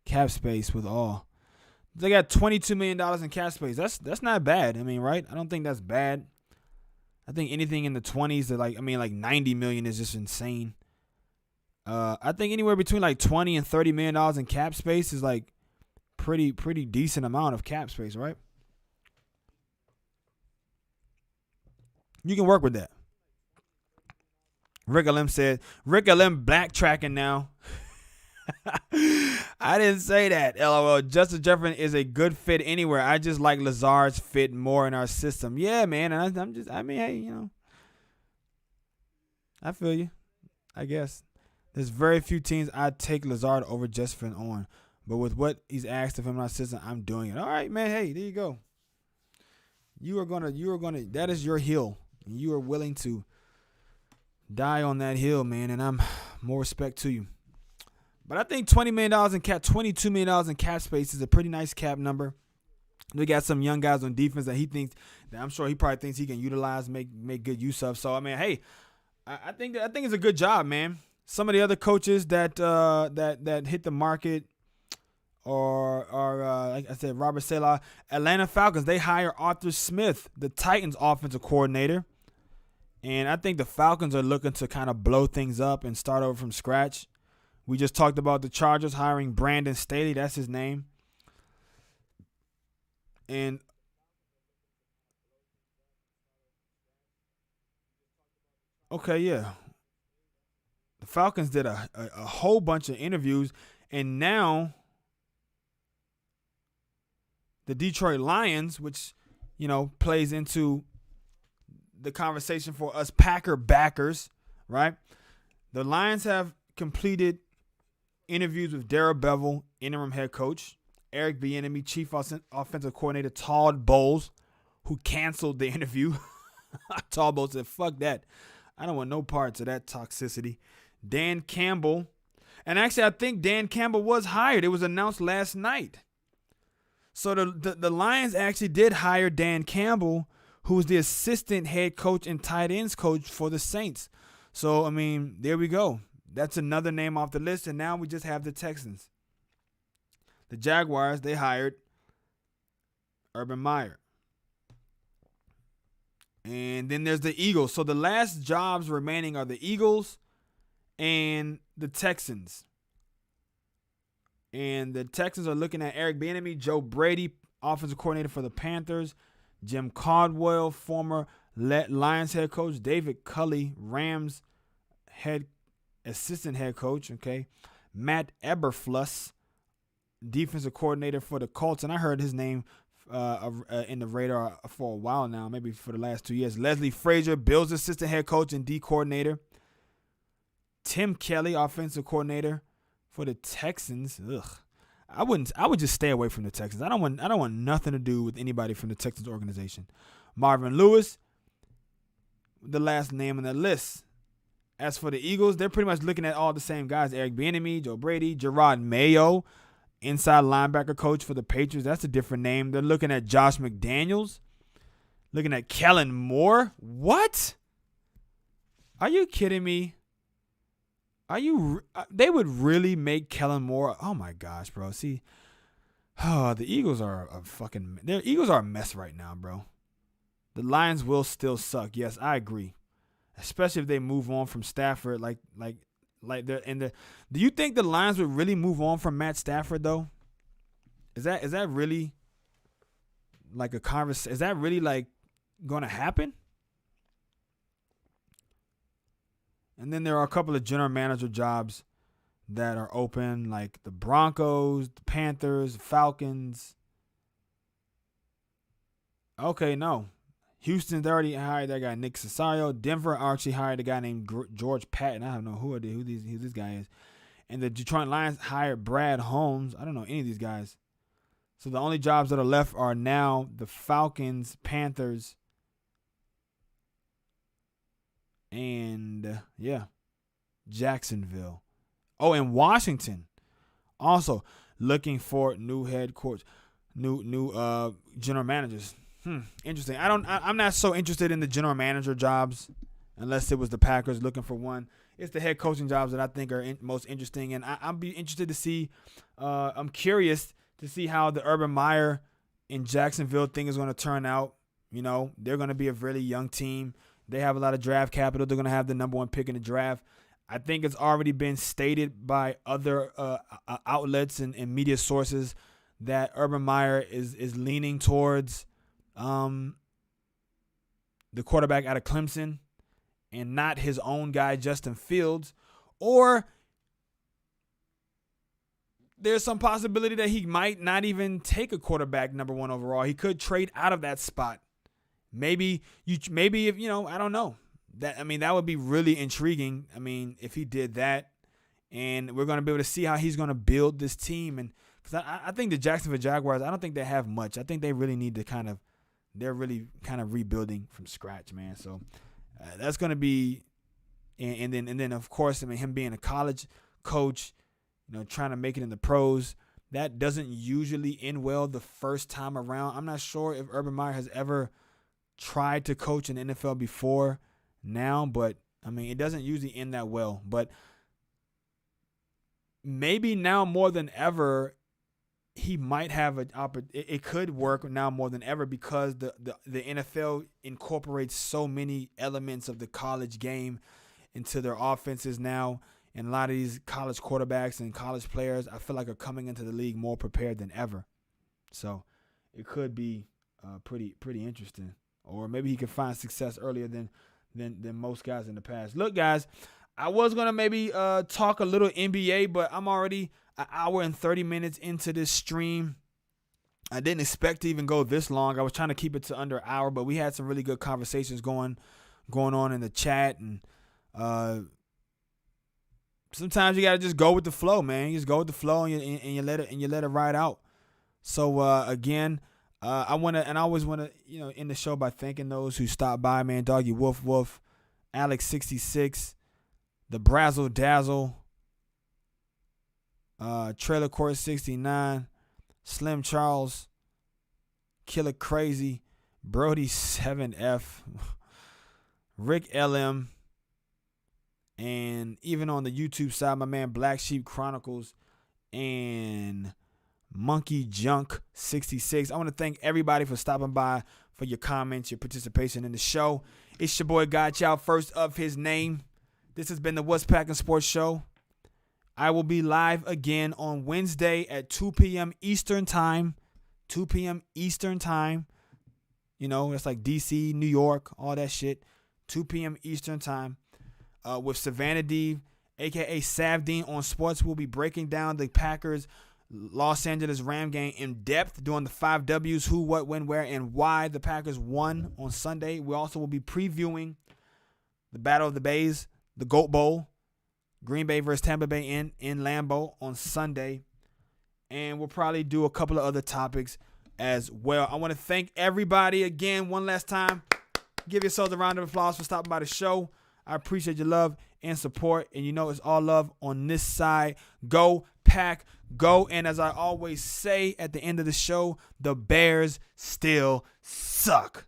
Speaker 1: cap space with all. They got $22 million in cap space. That's not bad. I mean, right? I don't think that's bad. I think anything in the 20s to like 90 million is just insane. I think anywhere between like 20 and 30 million dollars in cap space is like pretty decent amount of cap space, right? You can work with that. Rick Lim said, Rick Lim backtracking now. I didn't say that. LOL. Justin Jefferson is a good fit anywhere. I just like Lazard's fit more in our system. Yeah, man. And hey, I feel you. I guess. There's very few teams I'd take Lazard over Jefferson on. But with what he's asked of him in our system, I'm doing it. All right, man. Hey, there you go. You are gonna, that is your hill. And you are willing to die on that hill, man. And I'm more respect to you. But I think $20 million in cap, $22 million in cap space is a pretty nice cap number. We got some young guys on defense that I'm sure he probably thinks he can utilize, make good use of. So I mean, hey, I think it's a good job, man. Some of the other coaches that hit the market are like I said, Robert Saleh, Atlanta Falcons. They hire Arthur Smith, the Titans offensive coordinator, and I think the Falcons are looking to kind of blow things up and start over from scratch. We just talked about the Chargers hiring Brandon Staley. That's his name. And okay, yeah. The Falcons did a whole bunch of interviews, and now the Detroit Lions, which, plays into the conversation for us Packer backers, right? The Lions have completed interviews with Darrell Bevell, interim head coach, Eric Bieniemy, chief offensive coordinator, Todd Bowles, who canceled the interview. Todd Bowles said, fuck that. I don't want no parts of that toxicity. Dan Campbell. And actually, I think Dan Campbell was hired. It was announced last night. So the Lions actually did hire Dan Campbell, who was the assistant head coach and tight ends coach for the Saints. So, I mean, there we go. That's another name off the list, and now we just have the Texans. The Jaguars, they hired Urban Meyer. And then there's the Eagles. So the last jobs remaining are the Eagles and the Texans. And the Texans are looking at Eric Bieniemy, Joe Brady, offensive coordinator for the Panthers, Jim Caldwell, former Lions head coach, David Culley, Rams assistant head coach, okay, Matt Eberflus, defensive coordinator for the Colts, and I heard his name in the radar for a while now, maybe for the last 2 years. Leslie Frazier, Bills assistant head coach and D coordinator. Tim Kelly, offensive coordinator for the Texans. Ugh, I would just stay away from the Texans. I don't want nothing to do with anybody from the Texans organization. Marvin Lewis, the last name on the list. As for the Eagles, they're pretty much looking at all the same guys. Eric Bieniemy, Joe Brady, Gerard Mayo, inside linebacker coach for the Patriots. That's a different name. They're looking at Josh McDaniels. Looking at Kellen Moore. What? Are you kidding me? They would really make Kellen Moore. Oh my gosh, bro. See, the Eagles are a mess right now, bro. The Lions will still suck. Yes, I agree. Especially if they move on from Stafford, like they're in the. Do you think the Lions would really move on from Matt Stafford though? Is that really like a conversation? Is that really like going to happen? And then there are a couple of general manager jobs that are open, like the Broncos, the Panthers, Falcons. Okay, no. Houston's already hired that guy, Nick Casario. Denver actually hired a guy named George Patton. I don't know who this guy is. And the Detroit Lions hired Brad Holmes. I don't know any of these guys. So the only jobs that are left are now the Falcons, Panthers, and Jacksonville. Oh, and Washington also looking for new head coach, new general managers. Interesting. I'm not so interested in the general manager jobs, unless it was the Packers looking for one. It's the head coaching jobs that I think are most interesting, and I'll be interested to see. I'm curious to see how the Urban Meyer in Jacksonville thing is going to turn out. You know, they're going to be a really young team. They have a lot of draft capital. They're going to have the number 1 pick in the draft. I think it's already been stated by other outlets and media sources that Urban Meyer is leaning towards the quarterback out of Clemson and not his own guy, Justin Fields. Or there's some possibility that he might not even take a quarterback number 1 overall. He could trade out of that spot. Maybe if I don't know. That would be really intriguing. If he did that, and we're going to be able to see how he's going to build this team. And because I think the Jacksonville Jaguars, I don't think they have much. I think they really need to they're really kind of rebuilding from scratch, man. So that's going to be, and then of course, him being a college coach, trying to make it in the pros, that doesn't usually end well the first time around. I'm not sure if Urban Meyer has ever tried to coach in the NFL before now, but it doesn't usually end that well. But maybe now more than ever, he might have an opportunity. It could work now more than ever because the NFL incorporates so many elements of the college game into their offenses now. And a lot of these college quarterbacks and college players, I feel like, are coming into the league more prepared than ever. So it could be pretty interesting. Or maybe he could find success earlier than most guys in the past. Look, guys, I was going to maybe talk a little NBA, but I'm already an hour and 30 minutes into this stream. I didn't expect to even go this long. I was trying to keep it to under an hour, but we had some really good conversations going on in the chat. And sometimes you got to just go with the flow, man. You just go with the flow and you let it ride out. So, again, I always want to, end the show by thanking those who stopped by, man. Doggy Wolf, Alex66, the Brazzle Dazzle, Trailer Court 69, Slim Charles, Killer Crazy, Brody 7F, Rick LM, and even on the YouTube side, my man Black Sheep Chronicles and Monkey Junk 66. I want to thank everybody for stopping by, for your comments, your participation in the show. It's your boy Godchild, first of his name. This has been the What's Packin' Sports Show. I will be live again on Wednesday at 2 p.m. Eastern Time. 2 p.m. Eastern Time. It's like DC, New York, all that shit. 2 p.m. Eastern Time. With Savannah D, a.k.a. Savdean on Sports. We'll be breaking down the Packers Los Angeles Ram game in depth, doing the 5 W's, who, what, when, where, and why the Packers won on Sunday. We also will be previewing the Battle of the Bays, the Goat Bowl, Green Bay versus Tampa Bay in Lambeau on Sunday. And we'll probably do a couple of other topics as well. I want to thank everybody again one last time. Give yourselves a round of applause for stopping by the show. I appreciate your love and support. And it's all love on this side. Go Pack, go. And as I always say at the end of the show, the Bears still suck.